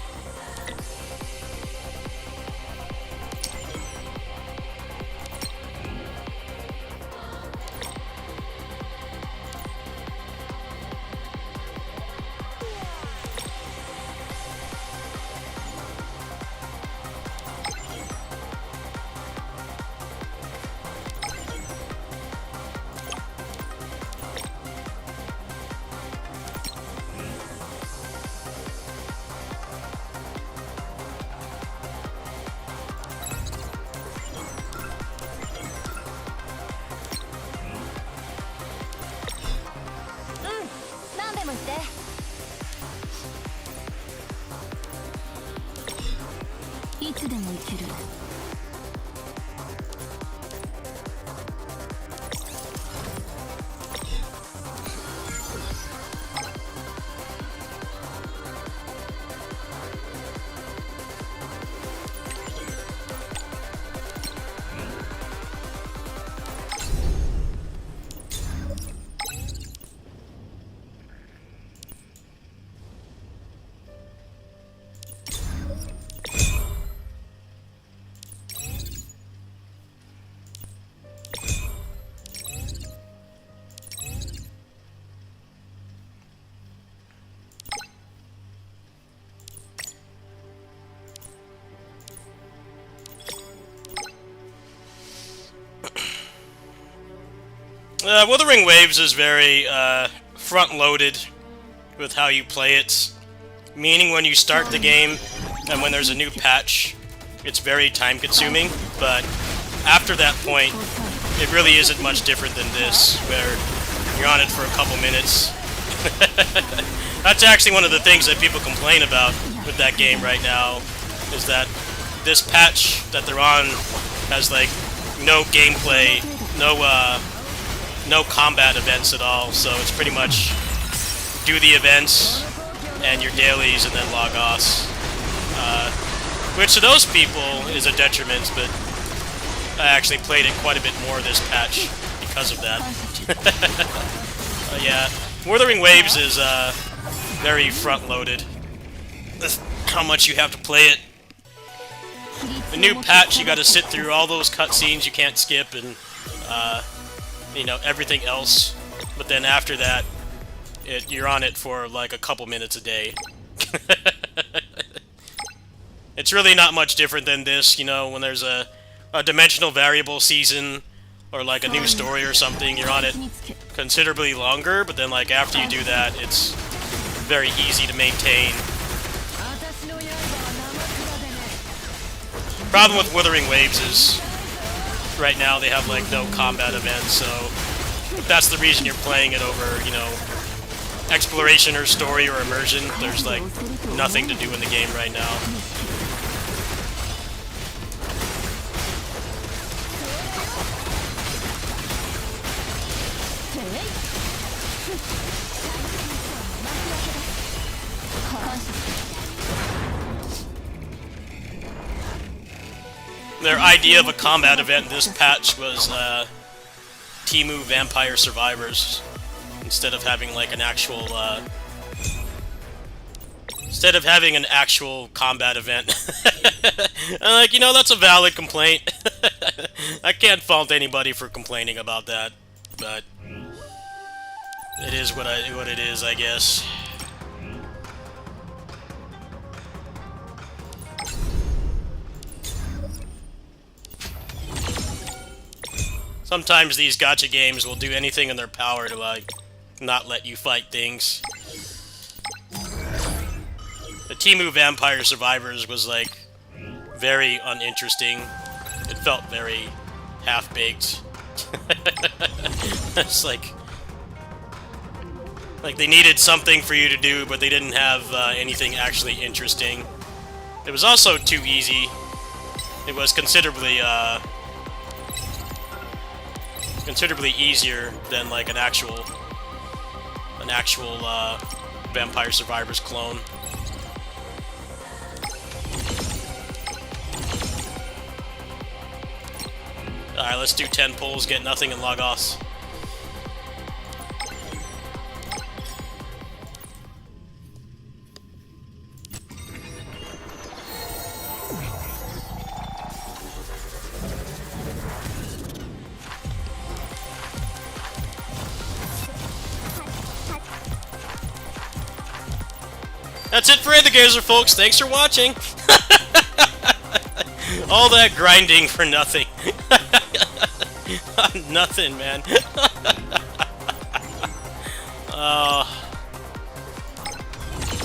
Wuthering Waves is very front-loaded with how you play it, meaning when you start the game and when there's a new patch, it's very time-consuming, but after that point, it really isn't much different than this, where you're on it for a couple minutes. That's actually one of the things that people complain about with that game right now, is that this patch that they're on has, like, no gameplay, no combat events at all, so it's pretty much do the events and your dailies and then log offs. Which to those people is a detriment, but I actually played it quite a bit more this patch because of that. Yeah, Wuthering Waves is very front-loaded. That's how much you have to play it. The new patch, you gotta sit through all those cutscenes you can't skip, and you know, everything else. But then after that, you're on it for like a couple minutes a day. It's really not much different than this, you know, when there's a dimensional variable season or like a new story or something, you're on it considerably longer, but then like after you do that, it's very easy to maintain. Problem with Wuthering Waves is right now they have like no combat events, so if that's the reason you're playing it over, you know, exploration or story or immersion, there's like nothing to do in the game right now. Their idea of a combat event in this patch was Temu Vampire Survivors, instead of having like an actual combat event. And like, you know, that's a valid complaint. I can't fault anybody for complaining about that, but it is what it is, I guess. Sometimes these gacha games will do anything in their power to, like, not let you fight things. The Temu Vampire Survivors was, like, very uninteresting. It felt very half-baked. It's like they needed something for you to do, but they didn't have anything actually interesting. It was also too easy. it was considerably easier than like an actual Vampire Survivors clone. Alright, let's do 10 pulls, get nothing, and log off. That's it for the Gazer, folks. Thanks for watching. All that grinding for nothing. Nothing, man.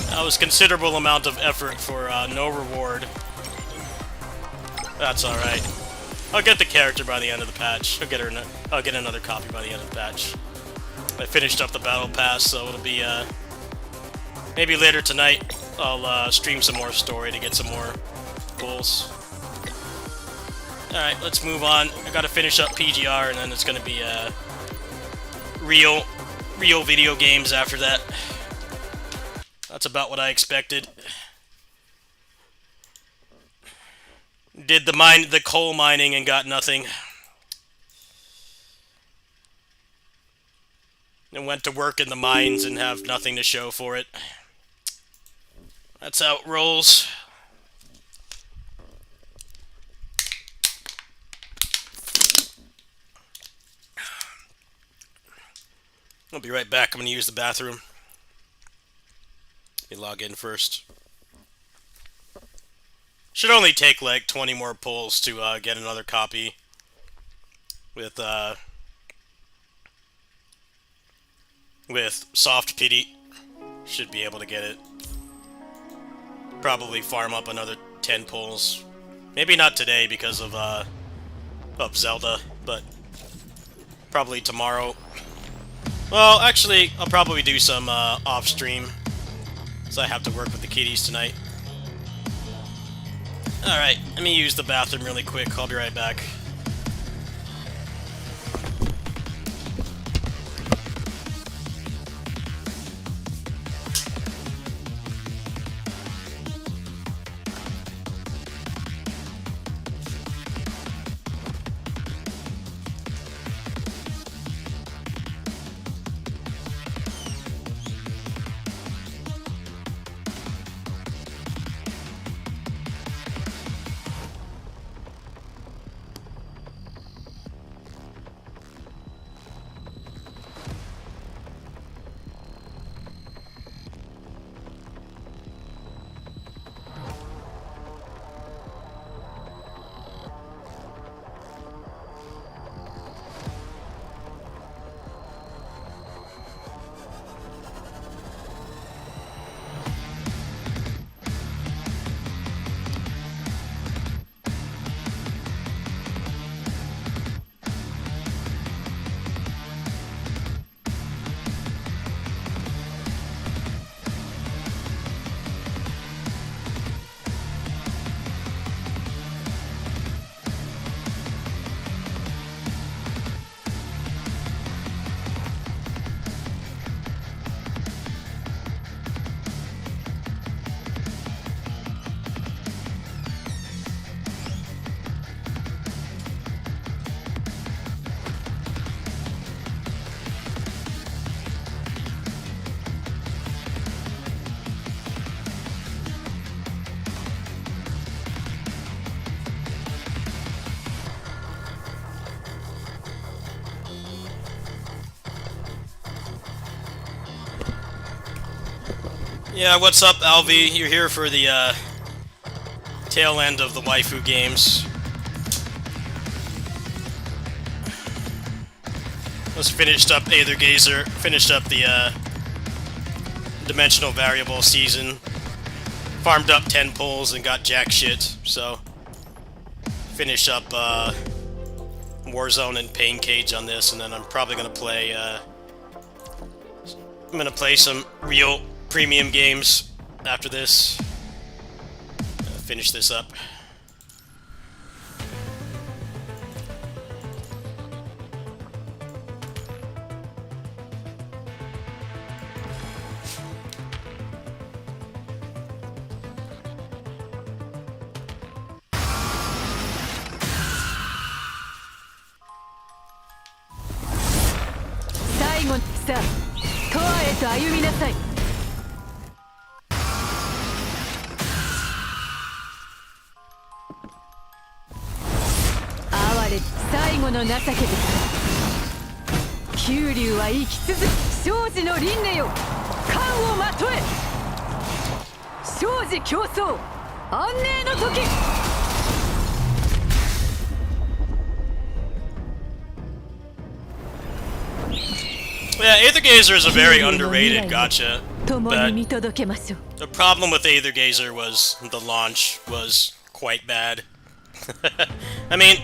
That was considerable amount of effort for no reward. That's all right. I'll get the character by the end of the patch. I'll get another copy by the end of the patch. I finished up the battle pass, so it'll be maybe later tonight. I'll stream some more story to get some more pulls. Alright, let's move on. I gotta finish up PGR, and then it's gonna be real video games after that. That's about what I expected. Did the coal mining and got nothing. And went to work in the mines and have nothing to show for it. That's how it rolls. I'll be right back. I'm going to use the bathroom. Let me log in first. Should only take like 20 more pulls to get another copy with soft pity. Should be able to get it. Probably farm up another 10 pulls. Maybe not today because of Zelda, but probably tomorrow. Well, actually, I'll probably do some off-stream, so I have to work with the kiddies tonight. Alright, let me use the bathroom really quick. I'll be right back. Yeah, what's up, Alvi? You're here for the tail end of the waifu games. Just finished up Aether Gazer, finished up the Dimensional Variable season, farmed up 10 pulls and got jack shit, so finish up Warzone and Pain Cage on this, and then I'm probably gonna play some real premium games after this. Finish this up. さあ永遠へと歩みなさい。哀れ最後の情けです。九竜は生き続き生死の輪廻よ冠をまとえ。生死競争安寧の時。Yeah, Aether Gazer is a very underrated gacha, but 見届けましょう。 the problem with Aether Gazer was the launch was quite bad. I mean,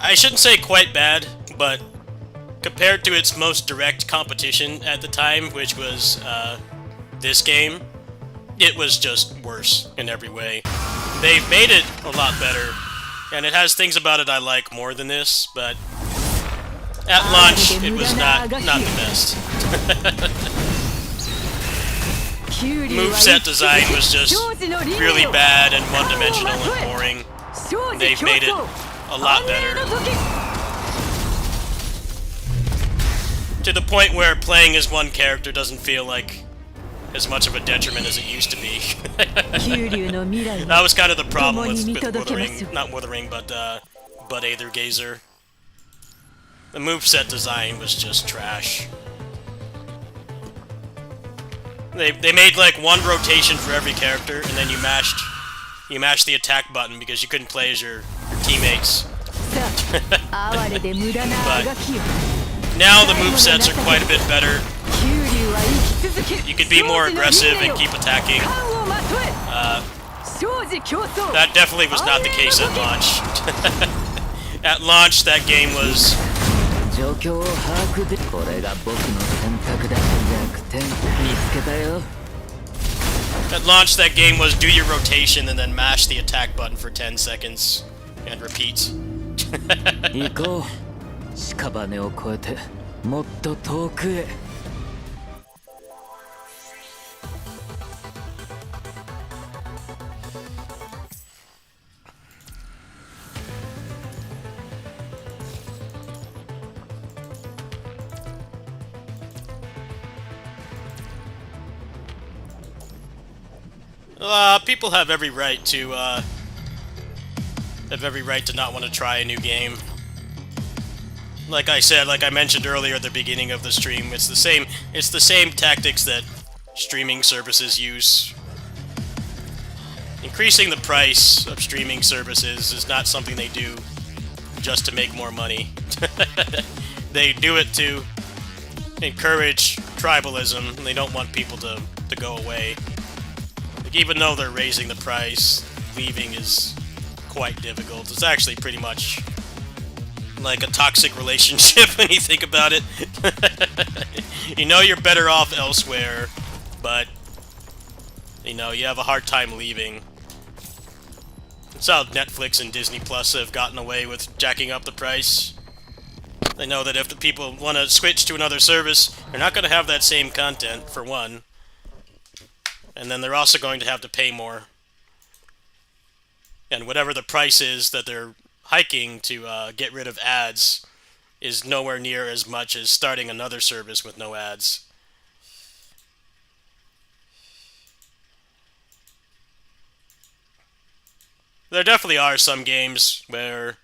I shouldn't say quite bad, but compared to its most direct competition at the time, which was this game, it was just worse in every way. They've made it a lot better, and it has things about it I like more than this, but at launch, it was not the best. Moveset design was just really bad and one-dimensional and boring. They've made it a lot better. To the point where playing as one character doesn't feel like as much of a detriment as it used to be. That was kind of the problem with Wuthering, not Wuthering, but Aether Gazer. The moveset design was just trash. They made like one rotation for every character, and then you mashed the attack button because you couldn't play as your teammates. But now the movesets are quite a bit better. You can be more aggressive and keep attacking. That definitely was not the case at launch. At launch, that game was... At launch, that game was do your rotation and then mash the attack button for 10 seconds and repeat. People have every right to not want to try a new game. Like I said, like I mentioned earlier at the beginning of the stream, it's the same tactics that streaming services use. Increasing the price of streaming services is not something they do just to make more money. They do it to encourage tribalism, and they don't want people to go away. Like, even though they're raising the price, leaving is quite difficult. It's actually pretty much like a toxic relationship when you think about it. You know you're better off elsewhere, but you know you have a hard time leaving. That's how Netflix and Disney Plus have gotten away with jacking up the price. They know that if the people want to switch to another service, they're not going to have that same content, for one. And then they're also going to have to pay more. And whatever the price is that they're hiking to get rid of ads is nowhere near as much as starting another service with no ads. There definitely are some games where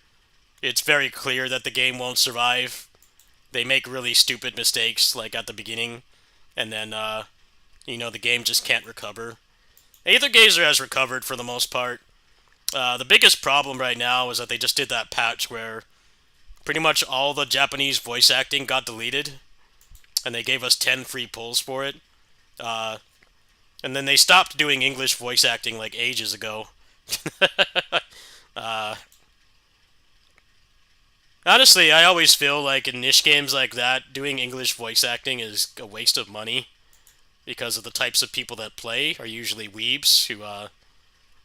it's very clear that the game won't survive. They make really stupid mistakes, like at the beginning, and then, you know, the game just can't recover. Aether Gazer has recovered for the most part. The biggest problem right now is that they just did that patch where pretty much all the Japanese voice acting got deleted, and they gave us 10 free pulls for it. And then they stopped doing English voice acting like ages ago. Honestly, I always feel like in niche games like that, doing English voice acting is a waste of money, because of the types of people that play are usually weebs who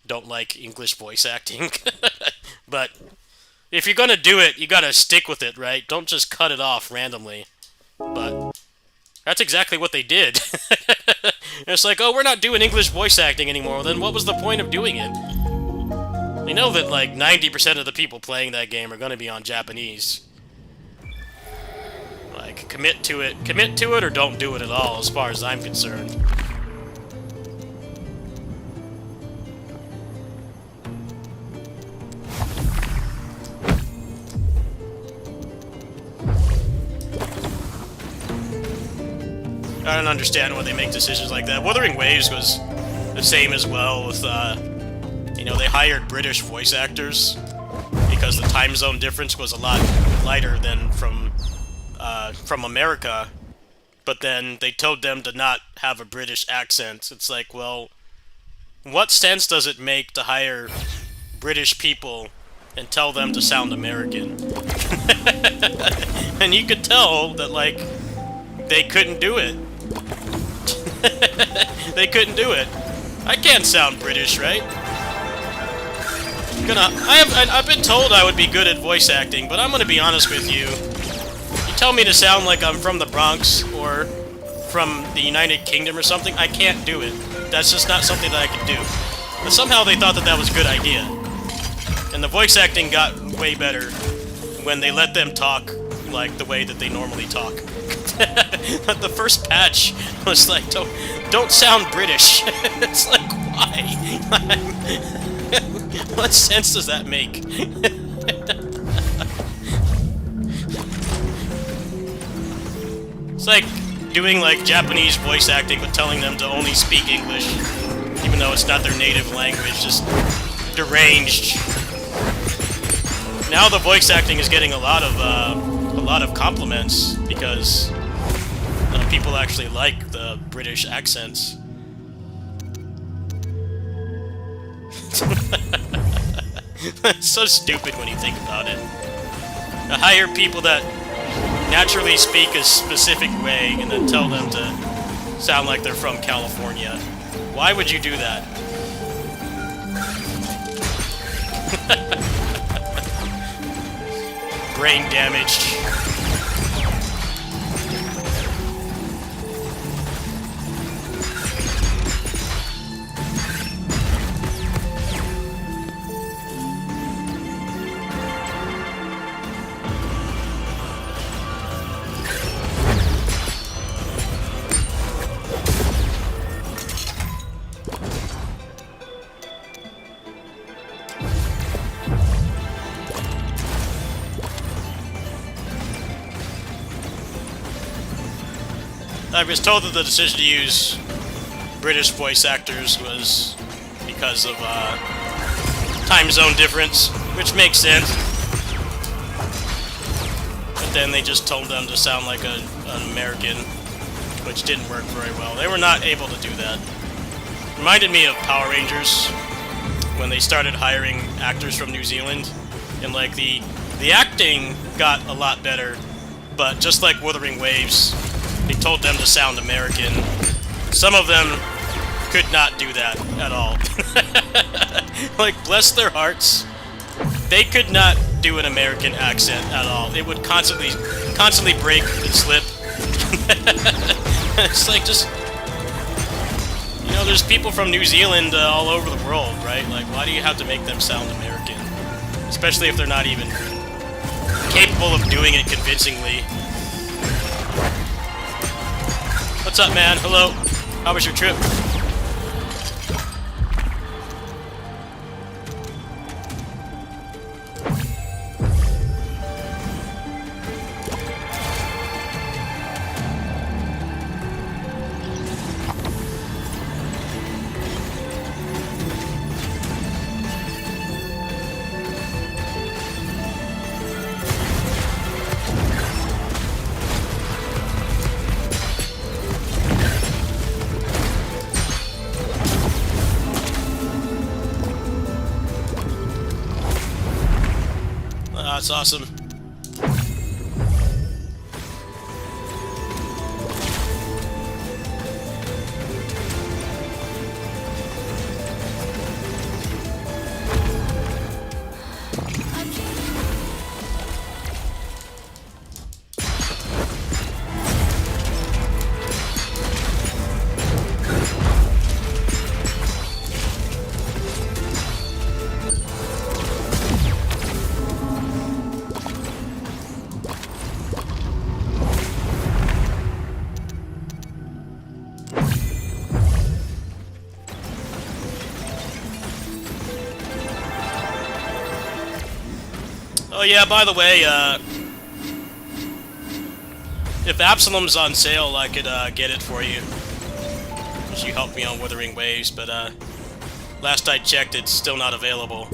don't like English voice acting. But if you're gonna do it, you gotta stick with it, right? Don't just cut it off randomly. But that's exactly what they did. It's like, oh, we're not doing English voice acting anymore, then what was the point of doing it? You know that like 90% of the people playing that game are gonna be on Japanese. Like, Like, commit to it. Commit to it or don't do it at all, as far as I'm concerned. I don't understand why they make decisions like that. Wuthering Waves was the same as well with, you know, they hired British voice actors because the time zone difference was a lot lighter than from America, but then they told them to not have a British accent. It's like, well, what sense does it make to hire British people and tell them to sound American? And you could tell that, like, they couldn't do it. They couldn't do it. I can't sound British, right? I've been told I would be good at voice acting, but I'm gonna be honest with you. You tell me to sound like I'm from the Bronx or from the United Kingdom or something, I can't do it. That's just not something that I can do. But somehow they thought that that was a good idea. And the voice acting got way better when they let them talk like the way that they normally talk. The first patch was like, don't sound British. It's like, why? What sense does that make? It's like doing like Japanese voice acting but telling them to only speak English, even though it's not their native language, just deranged. Now the voice acting is getting a lot of compliments because people actually like the British accents. It's so stupid when you think about it. To hire people that naturally speak a specific way and then tell them to sound like they're from California. Why would you do that? Brain damaged. I was told that the decision to use British voice actors was because of time zone difference, which makes sense. But then they just told them to sound like an American, which didn't work very well. They were not able to do that. Reminded me of Power Rangers when they started hiring actors from New Zealand, and like the acting got a lot better, but just like Wuthering Waves, they told them to sound American. Some of them could not do that at all. Like, bless their hearts, they could not do an American accent at all. It would constantly break and slip. It's like, just, you know, there's people from New Zealand all over the world, right? Like, why do you have to make them sound American? Especially if they're not even capable of doing it convincingly. What's up, man? Hello. How was your trip? That's awesome. Oh yeah, by the way, if Absalom's on sale, I could get it for you. You helped me on Wuthering Waves, but last I checked, it's still not available.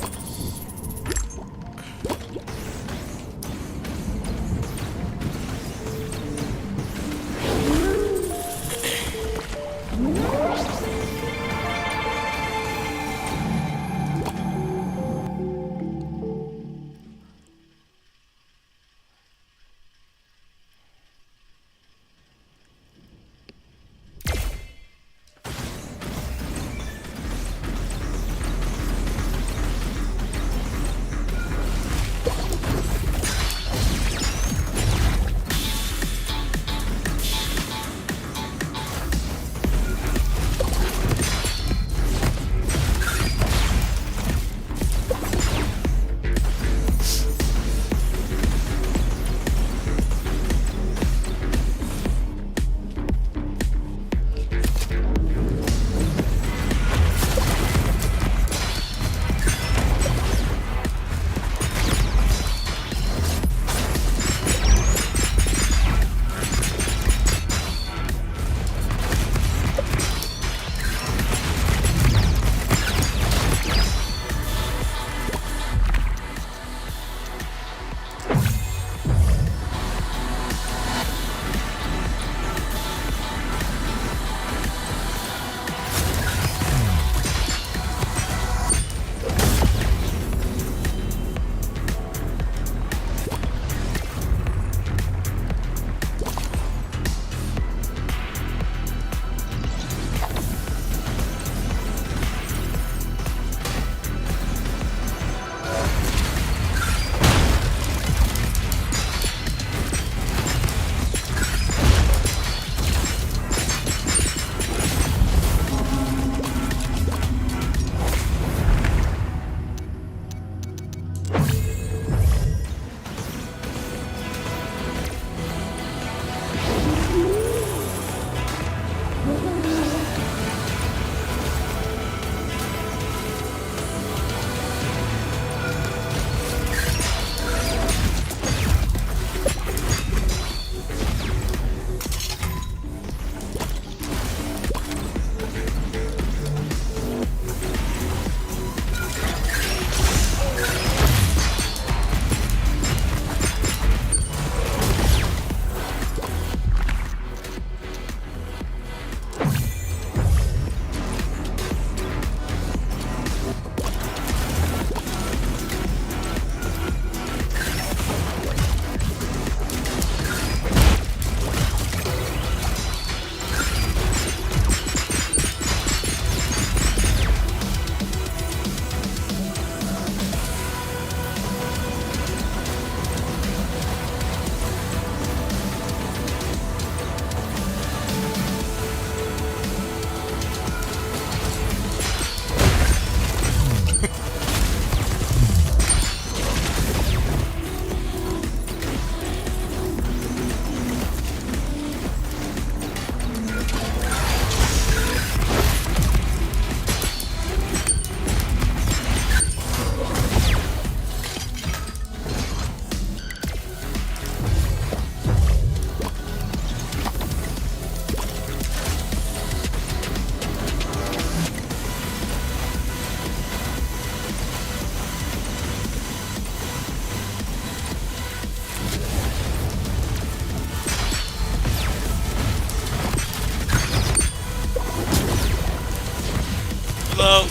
Hello.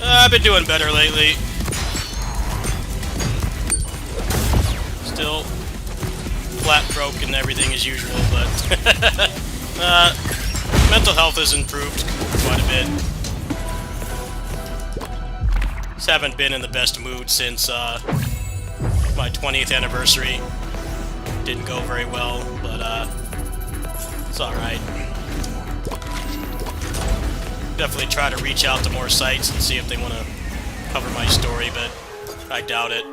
I've been doing better lately. Still flat broke and everything as usual, but mental health has improved quite a bit. Just haven't been in the best mood since my 20th anniversary. Didn't go very well, but it's alright. Definitely try to reach out to more sites and see if they want to cover my story, but I doubt it.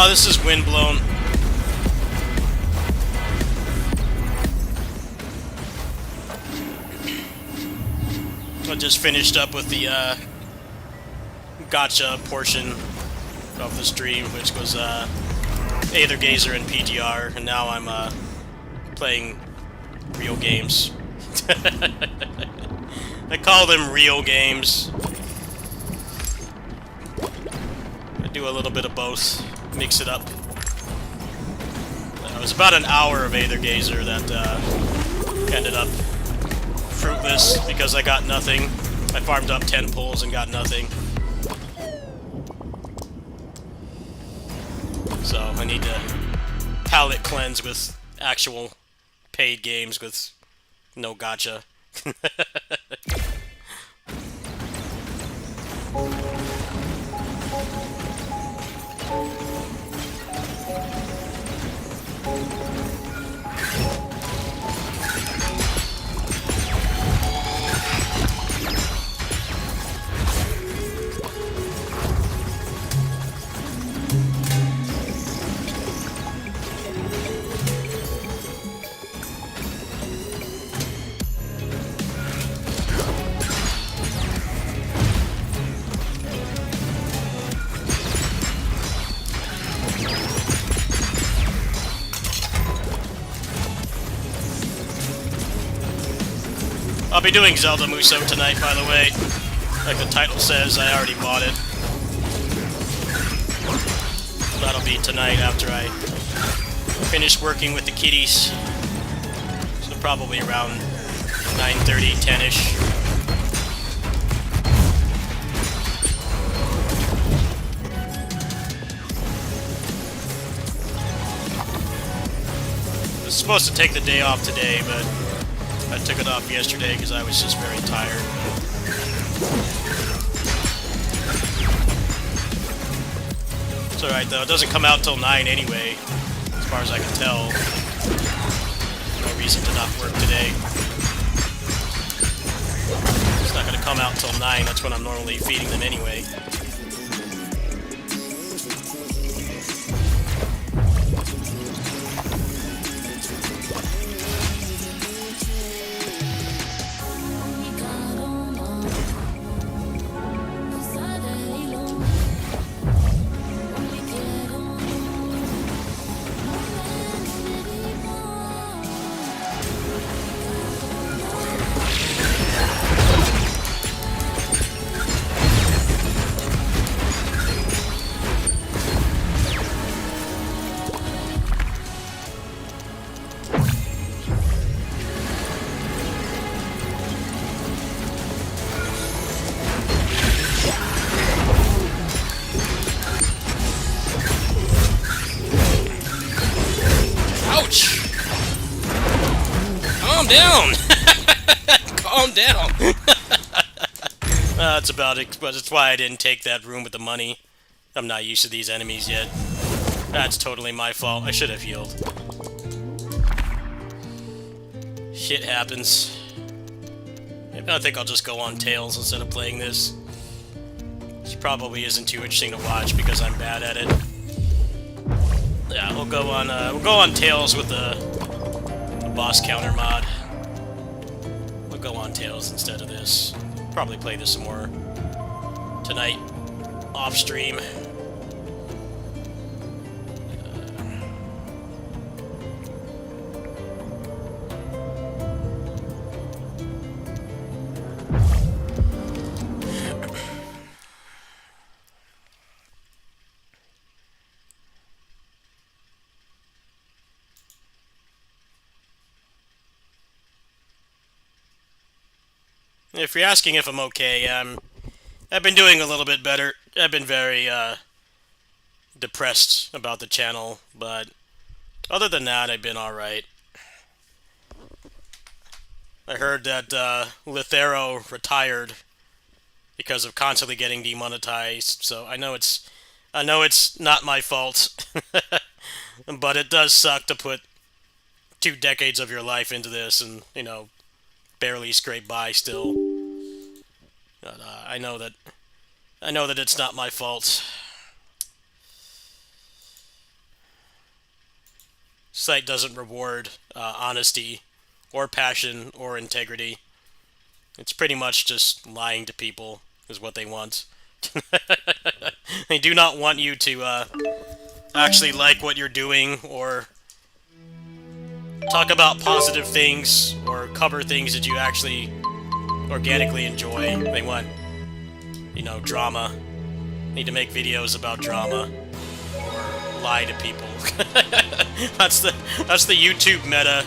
Oh, this is windblown. I just finished up with the gacha portion of the stream, which was Aether Gazer and PGR, and now I'm playing real games. I call them real games. I do a little bit of both, mix it up. It was about an hour of Aether Gazer that ended up fruitless because I got nothing. I farmed up 10 pulls and got nothing. So I need to palate cleanse with actual paid games with no gacha. I'll be doing Zelda Musou tonight, by the way. Like the title says, I already bought it. That'll be tonight after I finish working with the kiddies. So probably around 9:30, 10-ish. I was supposed to take the day off today, but I took it off yesterday because I was just very tired. It's alright though, it doesn't come out till 9 anyway, as far as I can tell. No reason to not work today. It's not going to come out till 9, that's when I'm normally feeding them anyway. Calm down! Calm down! That's about it, but that's why I didn't take that room with the money. I'm not used to these enemies yet. That's totally my fault. I should have healed. Shit happens. Maybe I think I'll just go on Tails instead of playing this. This probably isn't too interesting to watch because I'm bad at it. Yeah, we'll go on Tails with the boss counter mod. We'll go on Tails instead of this. Probably play this some more tonight, off stream. If you're asking if I'm okay, I've been doing a little bit better. I've been very depressed about the channel, but other than that, I've been alright. I heard that Lithero retired because of constantly getting demonetized, so I know it's not my fault, but it does suck to put 2 decades of your life into this and, you know, barely scrape by still. But I know that it's not my fault. site doesn't reward honesty or passion or integrity. It's pretty much just lying to people is what they want. They do not want you to actually like what you're doing or talk about positive things or cover things that you actually organically enjoy. They want, you know, drama. Need to make videos about drama or lie to people. That's the YouTube meta,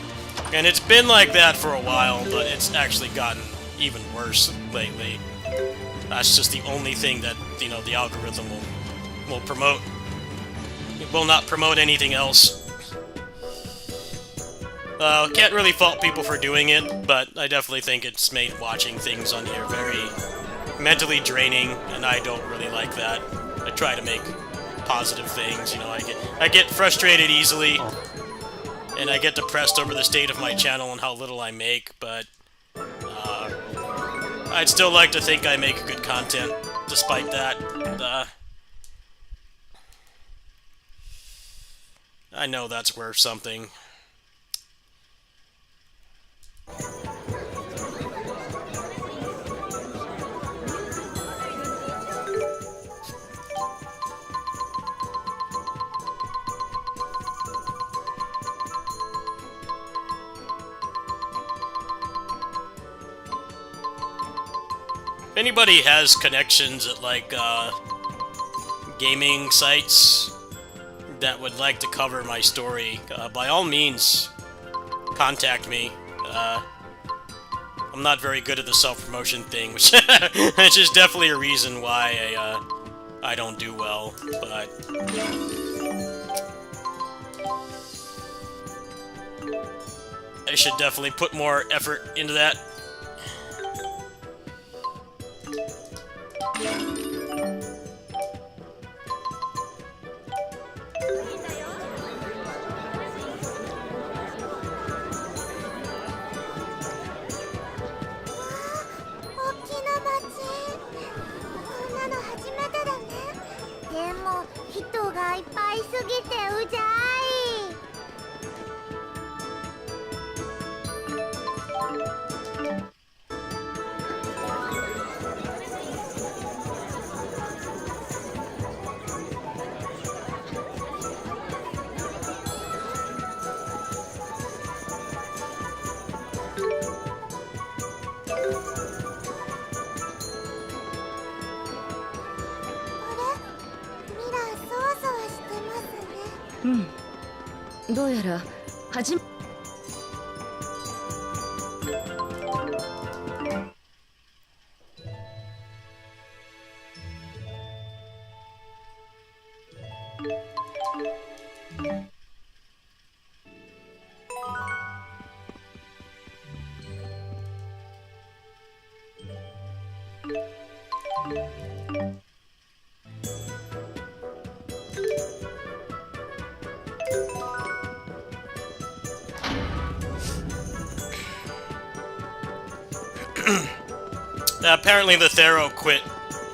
and it's been like that for a while, but it's actually gotten even worse lately. That's just the only thing that, you know, the algorithm will promote. It will not promote anything else. Can't really fault people for doing it, but I definitely think it's made watching things on here very mentally draining, and I don't really like that. I try to make positive things, you know, I get frustrated easily, and I get depressed over the state of my channel and how little I make, but I'd still like to think I make good content despite that. I know that's worth something. If anybody has connections at, like, gaming sites that would like to cover my story, by all means, contact me. I'm not very good at the self-promotion thing, which is definitely a reason why I don't do well, but... I should definitely put more effort into that. Hmm. どうやら始め Apparently the Thero quit.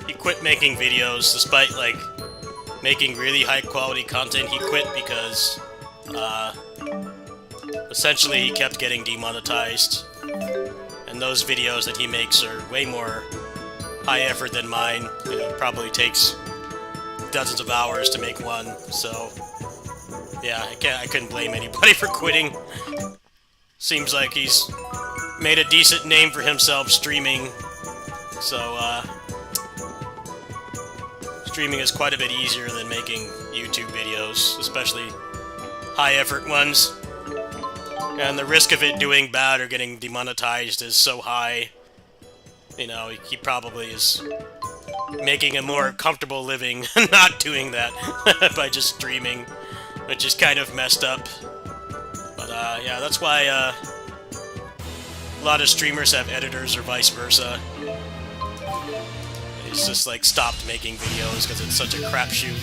He quit making videos despite, like, making really high-quality content. He quit because, essentially he kept getting demonetized. And those videos that he makes are way more high effort than mine. It probably takes dozens of hours to make one, so... yeah, I couldn't blame anybody for quitting. Seems like he's made a decent name for himself streaming. So, streaming is quite a bit easier than making YouTube videos, especially high-effort ones. And the risk of it doing bad or getting demonetized is so high. You know, he probably is making a more comfortable living not doing that by just streaming, which is kind of messed up. But, yeah, that's why, a lot of streamers have editors or vice versa. He's just like stopped making videos because it's such a crapshoot.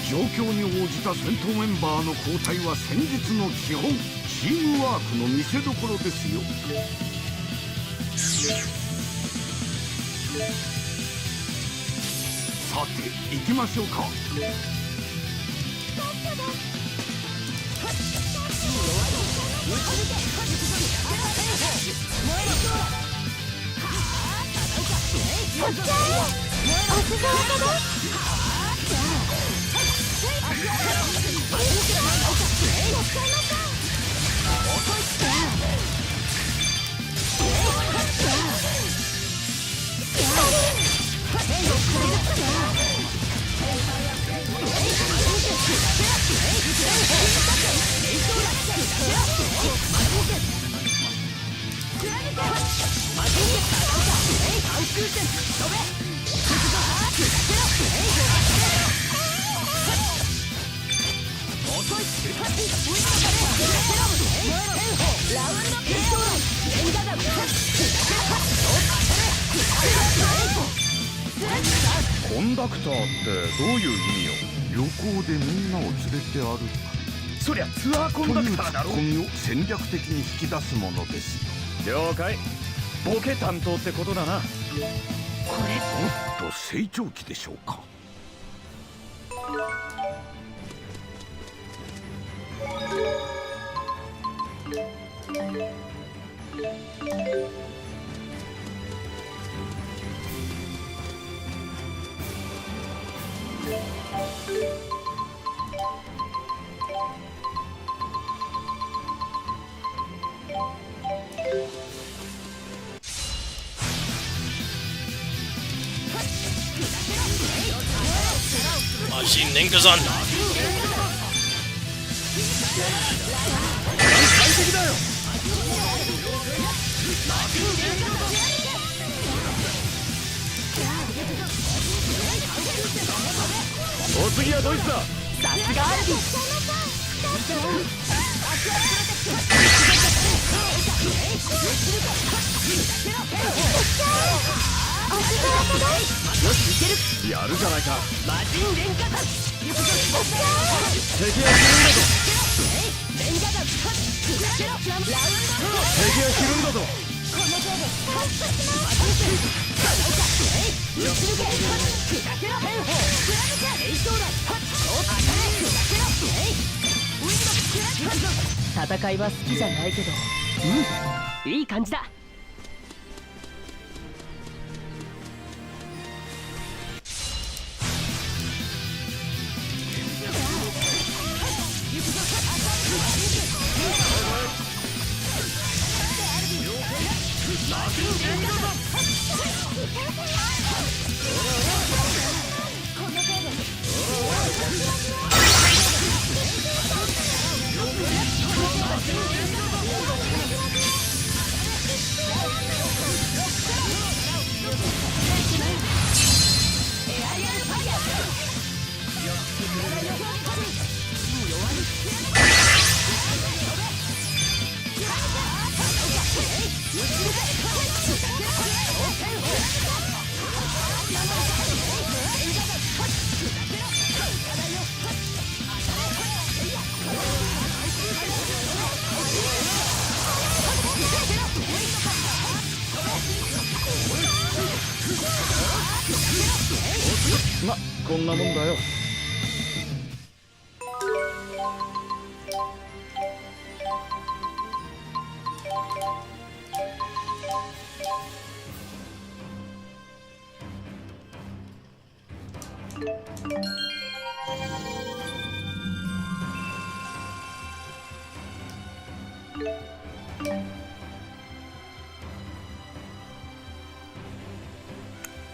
状況に応じた戦闘メンバーの交代は戦術の基本、チームワークの見せ所ですよ。さて、行きましょうか。コンダクターってどういう意味よ。旅行でみんなを連れて歩く。そりゃツアーコンダクターだろ。というツッコミを戦略的に引き出すものですよ。了解。ボケ担当ってことだな。おっと成長期でしょうか。Machine Ninka's on. お次はドイツだ。さすがアルビン。よしいける。やるじゃないか。マジンレンガタ敵はひるんだぞ。レンガタ敵はひるんだぞ。戦いは好きじゃないけど、いい感じだ。ま、こんなもんだよ。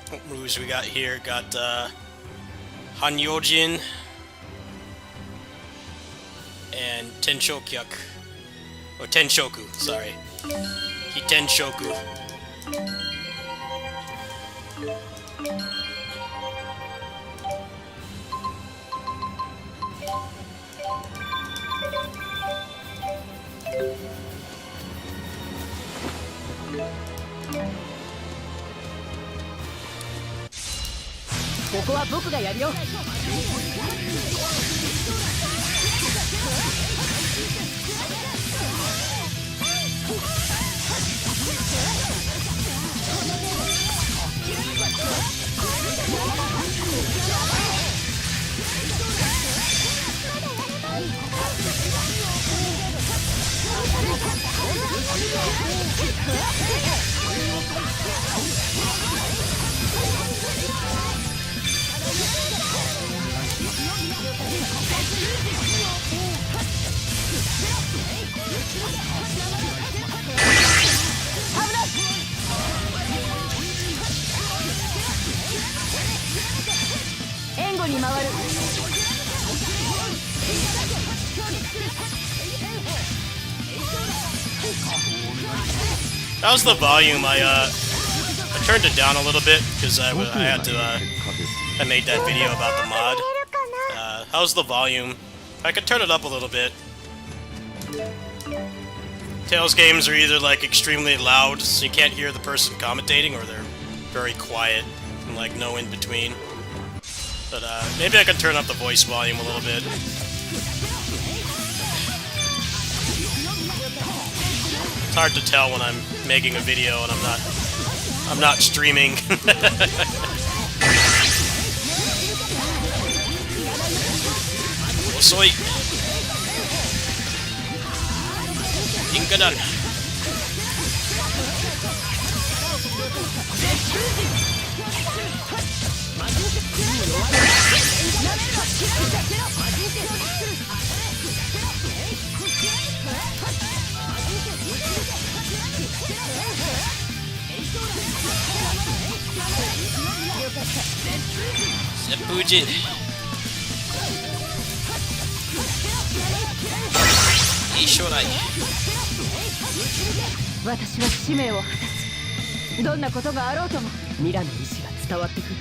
What moves we got here? Got Hanyojin and Tenshokyuk. Or Tenshoku, sorry. Hitenshoku.ここは僕がやるよ。後に回る。 How's the volume? I turned it down a little bit because I had to I made that video about the mod. How's the volume? I could turn it up a little bit. Tales games are either like extremely loud, so you can't hear the person commentating, or they're very quiet and like no in between. But maybe I can turn up the voice volume a little bit. It's hard to tell when I'm making a video and I'm not streaming. Sweet. Inkadan. Sepujin. いい将来。私は使命を果たす。どんなことがあろうともミラの意志が伝わってくる。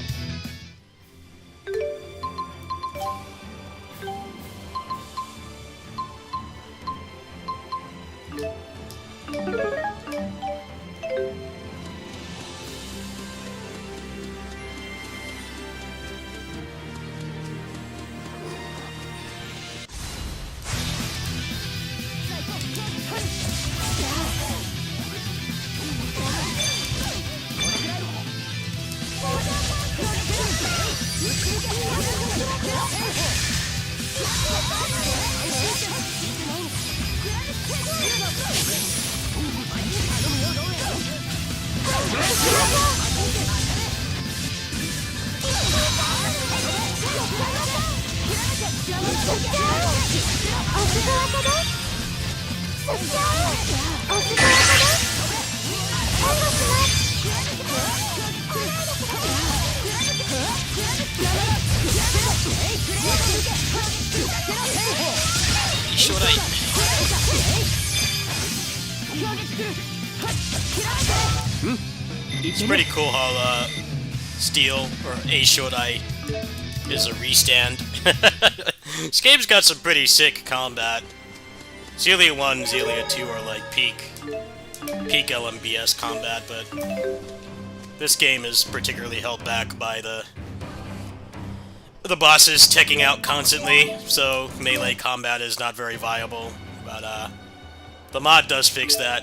将来。It's pretty cool how Steel or A Shodai is a restand. This game's got some pretty sick combat. Zelia 1, Zelia 2 are like peak LMBS combat, but this game is particularly held back by the bosses teching out constantly, so melee combat is not very viable, but the mod does fix that.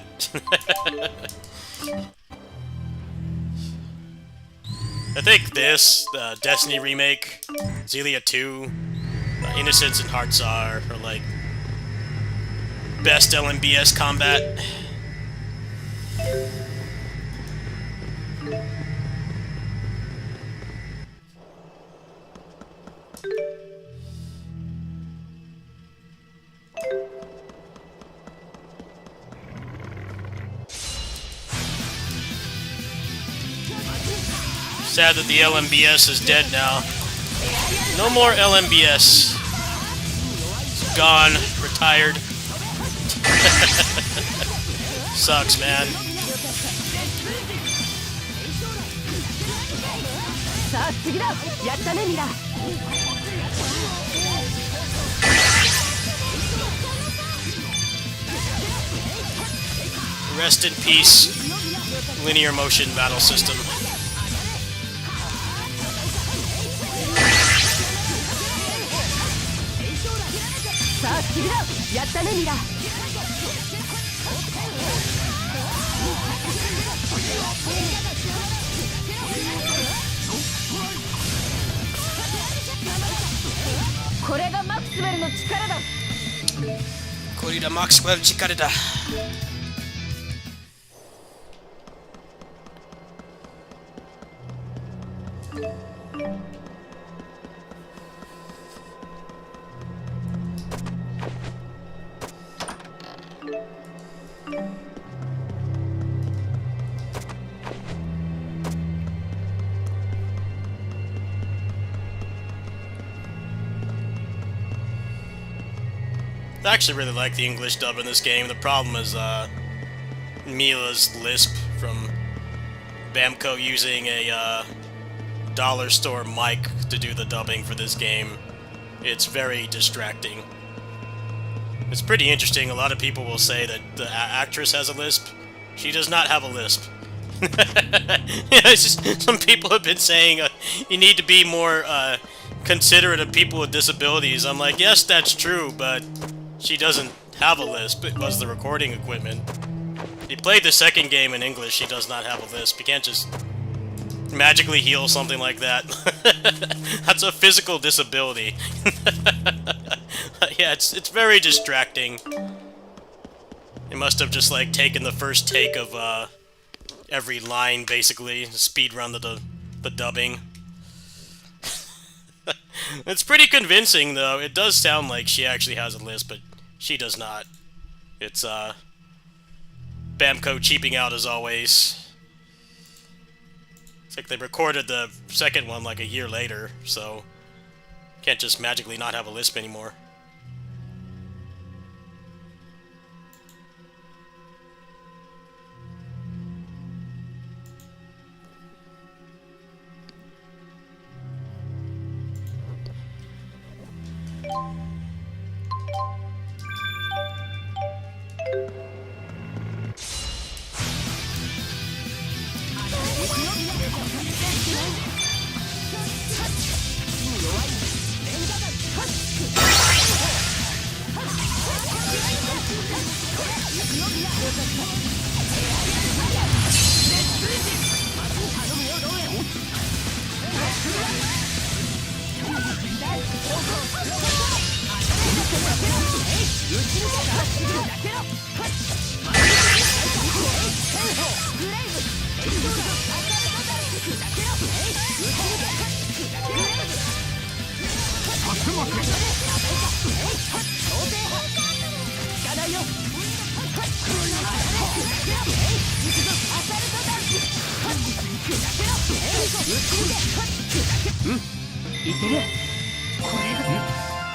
I think this, Destiny Remake, Zelia 2, Innocence and Heartsar are like best LMBS combat. Sad that the LMBS is dead now. No more LMBS. It's gone. Retired. Sucks, man. Rest in peace, linear motion battle system. Korida Maxwell 力だ。I actually really like the English dub in this game. The problem is Mila's lisp from Bamco using a dollar store mic to do the dubbing for this game. It's very distracting. It's pretty interesting. A lot of people will say that the actress has a lisp. She does not have a lisp. It's just, some people have been saying you need to be more considerate of people with disabilities. I'm like, yes, that's true, but she doesn't have a lisp. It was the recording equipment. If you played the second game in English, she does not have a lisp. You can't just magically heal something like that. That's a physical disability. Yeah, it's very distracting. They must have just like taken the first take of every line, basically, speed run the dubbing. It's pretty convincing, though. It does sound like she actually has a lisp, but she does not. It's Bamco cheaping out as always. It's like they recorded the second one like a year later, so can't just magically not have a lisp anymore.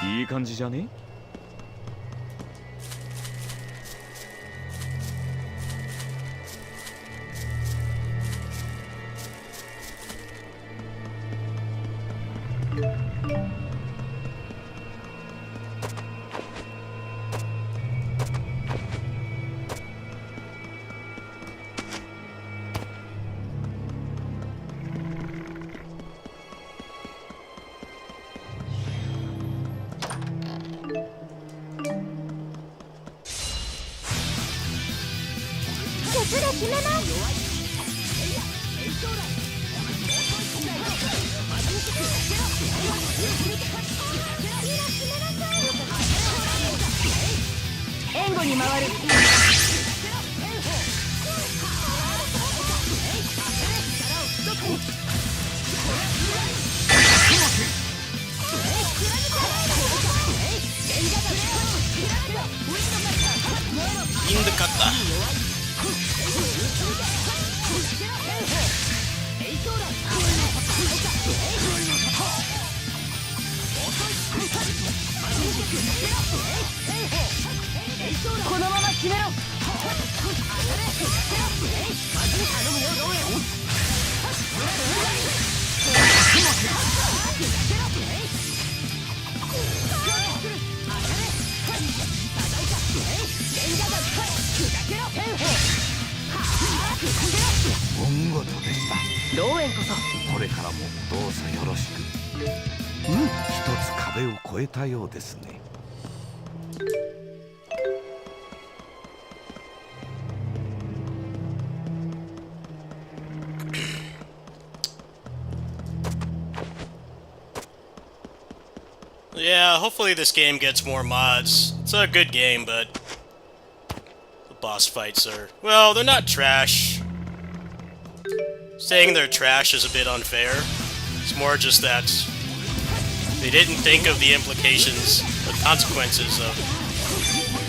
いい感じじゃね？援護に回る。インド勝った。このまま決めろ。お見事でした。ローエンこそこれからもどうぞよろしく。一つ壁を越えたようですね。Yeah, hopefully this game gets more mods. It's a good game, but the boss fights are... well, they're not trash. Saying they're trash is a bit unfair. It's more just that they didn't think of the implications, the consequences of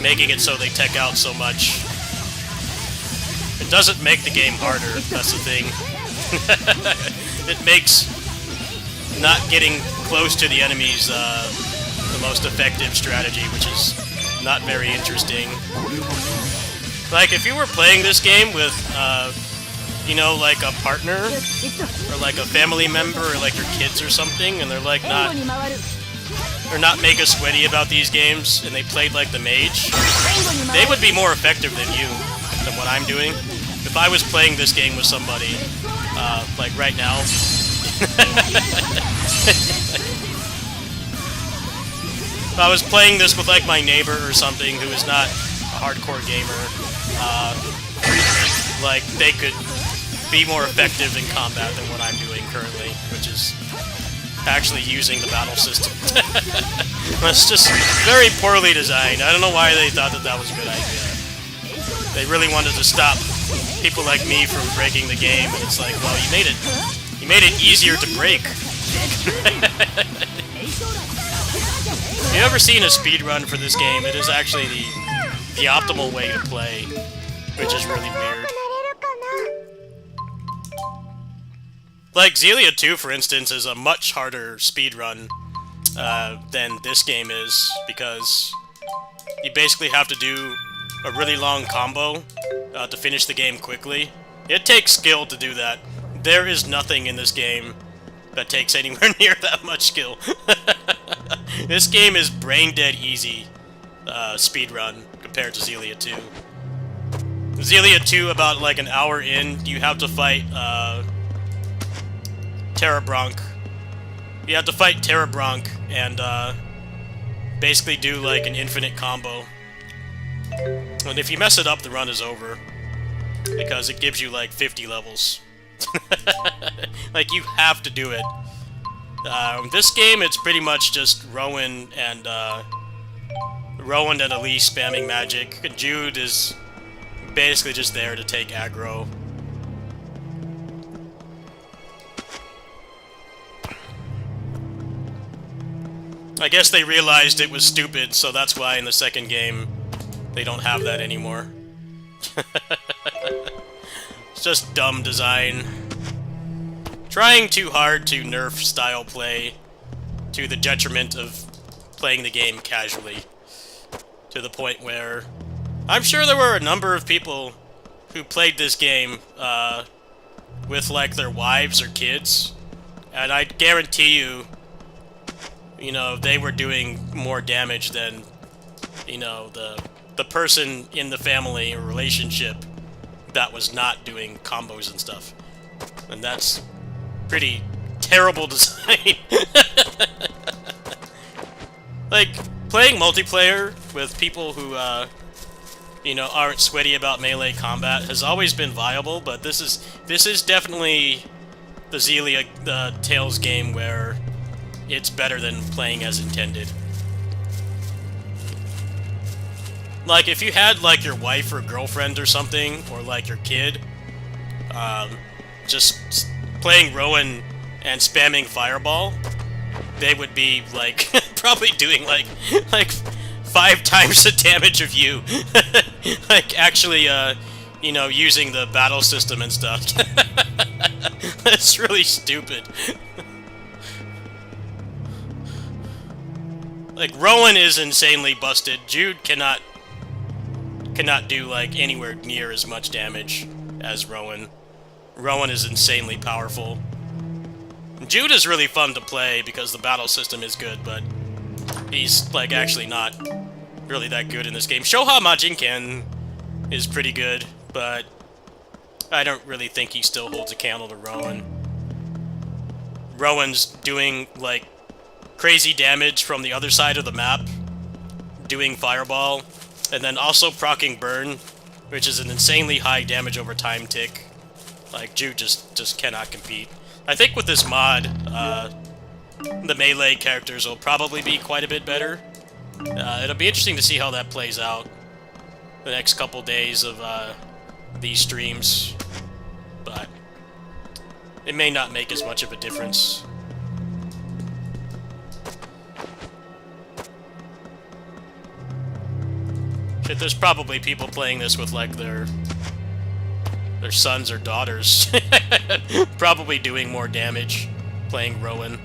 making it so they tech out so much. It doesn't make the game harder, that's the thing. It makes not getting close to the enemies the most effective strategy, which is not very interesting. Like, if you were playing this game with, you know, like a partner, or like a family member, or like your kids or something, and they're like not mega sweaty about these games, and they played like the mage, they would be more effective than you, than what I'm doing. If I was playing this game with somebody, like right now, if I was playing this with like my neighbor or something who is not a hardcore gamer, like they could be more effective in combat than what I'm doing currently, which is actually using the battle system. That's just very poorly designed. I don't know why they thought that that was a good idea. They really wanted to stop people like me from breaking the game, and it's like, well, you made it easier to break. If you've ever seen a speedrun for this game, it is actually the optimal way to play, which is really weird. Like, Zelia 2, for instance, is a much harder speedrun than this game is, because you basically have to do a really long combo to finish the game quickly. It takes skill to do that. There is nothing in this game that takes anywhere near that much skill. This game is brain-dead easy speedrun compared to Zelia 2. Zelia 2, about like an hour in, you have to fight Terrabronk. You have to fight Terrabronk and basically do like an infinite combo. And if you mess it up, the run is over, because it gives you like 50 levels. Like, you have to do it. This game, it's pretty much just Rowan and Elise spamming magic. Jude is basically just there to take aggro. I guess they realized it was stupid, so that's why in the second game they don't have that anymore. It's just dumb design. Trying too hard to nerf style play to the detriment of playing the game casually. To the point where I'm sure there were a number of people who played this game with like their wives or kids, and I guarantee you, you know, they were doing more damage than, you know, the person in the family or relationship that was not doing combos and stuff. And that's pretty terrible design. Like, playing multiplayer with people who, you know, aren't sweaty about melee combat has always been viable, but this is definitely the Zelia Tales game where it's better than playing as intended. Like, if you had, like, your wife or girlfriend or something, or, like, your kid, just playing Rowan and spamming Fireball, they would be, like, probably doing, like 5 times the damage of you. Like, actually, you know, using the battle system and stuff. That's really stupid. Like, Rowan is insanely busted. Jude cannot do, like, anywhere near as much damage as Rowan. Rowan is insanely powerful. Jude is really fun to play because the battle system is good, but he's, like, actually not really that good in this game. Shoha Majinken is pretty good, but I don't really think he still holds a candle to Rowan. Rowan's doing, like, crazy damage from the other side of the map, doing Fireball, and then also proccing Burn, which is an insanely high damage over time tick. Like, Jude just cannot compete. I think with this mod, the melee characters will probably be quite a bit better. It'll be interesting to see how that plays out the next couple days of these streams, but it may not make as much of a difference. Shit, there's probably people playing this with, like, their sons or daughters. Probably doing more damage playing Rowan.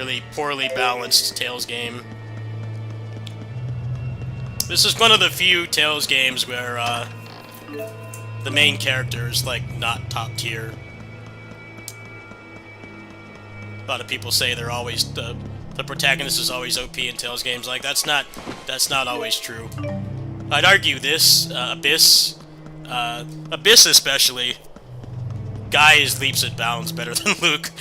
really poorly balanced Tales game. This is one of the few Tales games where the main character is like not top tier. A lot of people say they're always the protagonist is always OP in Tales games. Like that's not always true. I'd argue this Abyss especially. Guy is leaps and bounds better than Luke.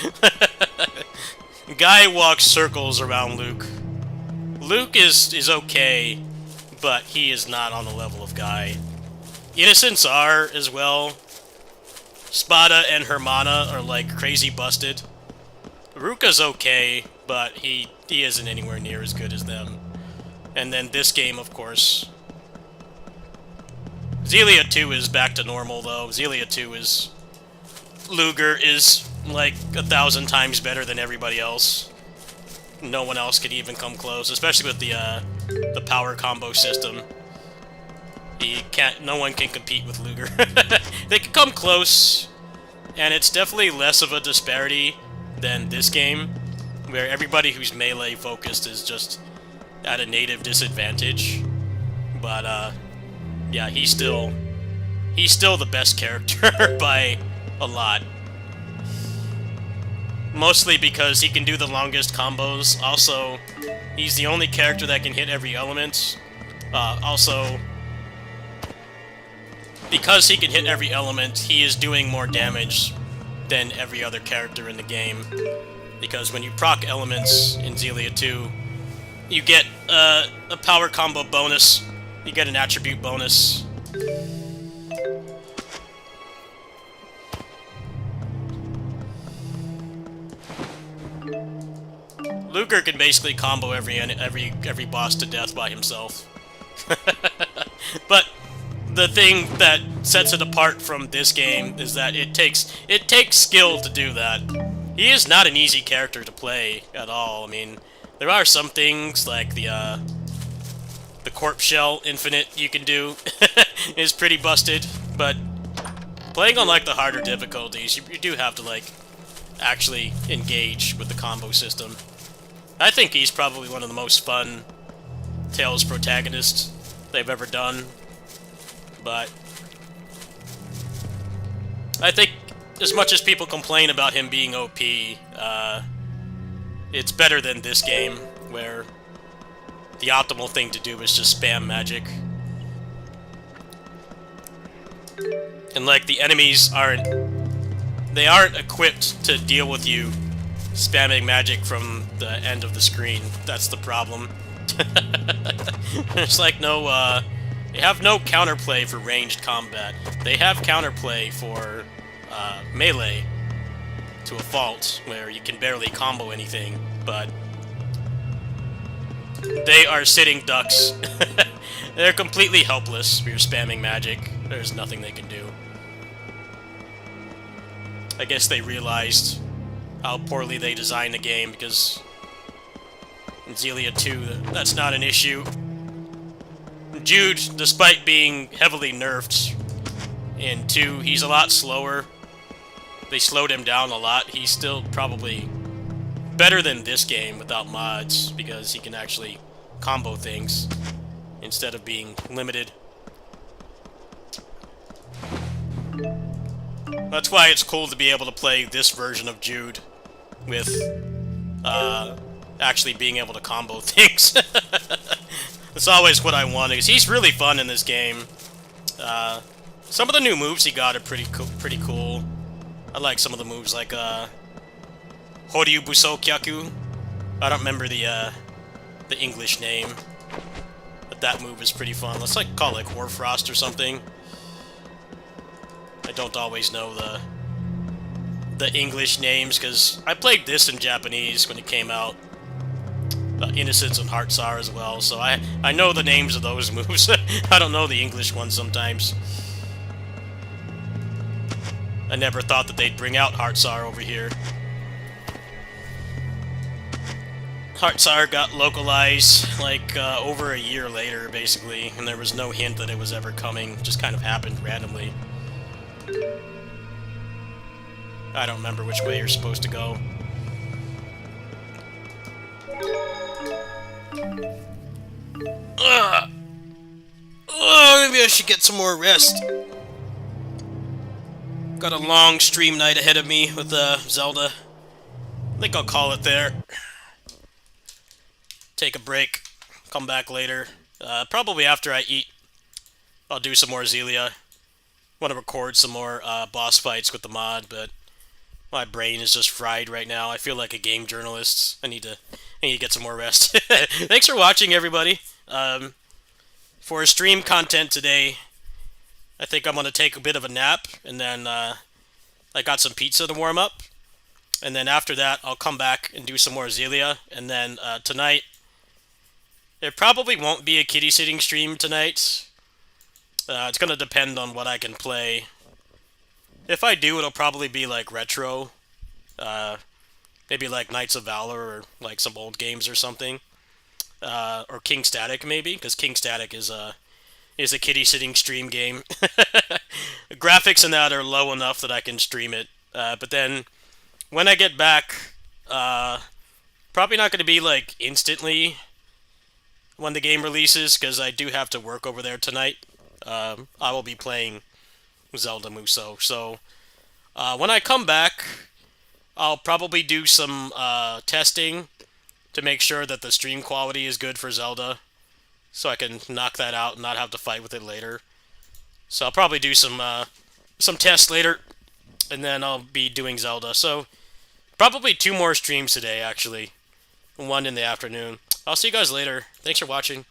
Guy walks circles around Luke. Luke is okay, but he is not on the level of Guy. Innocents are as well. Spada and Hermana are like crazy busted. Ruka's okay, but he isn't anywhere near as good as them. And then this game, of course. Zelia 2 is back to normal, though. Zelia 2 is... Luger is, like, 1,000 times better than everybody else. No one else can even come close, especially with the power combo system. No one can compete with Luger. They can come close, and it's definitely less of a disparity than this game, where everybody who's melee focused is just at a native disadvantage. But yeah, he's still the best character by a lot. Mostly because he can do the longest combos. Also, he's the only character that can hit every element. Also, because he can hit every element, he is doing more damage than every other character in the game. Because when you proc elements in Zelia 2, you get a power combo bonus, you get an attribute bonus. Luger can basically combo every boss to death by himself. But the thing that sets it apart from this game is that it takes skill to do that. He is not an easy character to play at all. I mean, there are some things like the Corpse Shell Infinite you can do is pretty busted, but playing on like the harder difficulties, you do have to like actually engage with the combo system. I think he's probably one of the most fun Tales protagonists they've ever done, but I think as much as people complain about him being OP, it's better than this game, where the optimal thing to do is just spam magic. And like, the enemies aren't equipped to deal with you spamming magic from the end of the screen. That's the problem. There's like no, they have no counterplay for ranged combat. They have counterplay for melee to a fault, where you can barely combo anything, but they are sitting ducks. They're completely helpless if you're spamming magic. There's nothing they can do. I guess they realized how poorly they designed the game, because in Zelia 2, that's not an issue. Jude, despite being heavily nerfed in 2, he's a lot slower. They slowed him down a lot. He's still probably better than this game without mods, because he can actually combo things instead of being limited. That's why it's cool to be able to play this version of Jude with actually being able to combo things. That's always what I wanted, because he's really fun in this game. Some of the new moves he got are pretty cool. I like some of the moves, like Horyu Busou Kyaku. I don't remember the English name, but that move is pretty fun. Let's like call it like Hoarfrost or something. I don't always know the English names, because I played this in Japanese when it came out. Innocence and Heartsar as well, so I know the names of those moves. I don't know the English ones sometimes. I never thought that they'd bring out Heartsar over here. Heartsar got localized like over a year later, basically, and there was no hint that it was ever coming. It just kind of happened randomly. I don't remember which way you're supposed to go. Ugh. Oh, maybe I should get some more rest. Got a long stream night ahead of me with Zelda. I think I'll call it there. Take a break. Come back later. Probably after I eat. I'll do some more Zelia. Want to record some more boss fights with the mod, but my brain is just fried right now. I feel like a game journalist. I need to get some more rest. Thanks for watching, everybody. For stream content today, I think I'm going to take a bit of a nap, and then I got some pizza to warm up. And then after that, I'll come back and do some more Zelia. And then tonight, there probably won't be a kitty sitting stream tonight. It's going to depend on what I can play. If I do, it'll probably be like retro. Maybe like Knights of Valor or like some old games or something. Or King Static maybe, because King Static is a kitty sitting stream game. The graphics in that are low enough that I can stream it. But then when I get back, probably not going to be like instantly when the game releases, because I do have to work over there tonight. I will be playing Zelda Musou. So when I come back, I'll probably do some testing to make sure that the stream quality is good for Zelda, so I can knock that out and not have to fight with it later. So I'll probably do some tests later, and then I'll be doing Zelda. So probably 2 more streams today, actually. 1 in the afternoon. I'll see you guys later. Thanks for watching.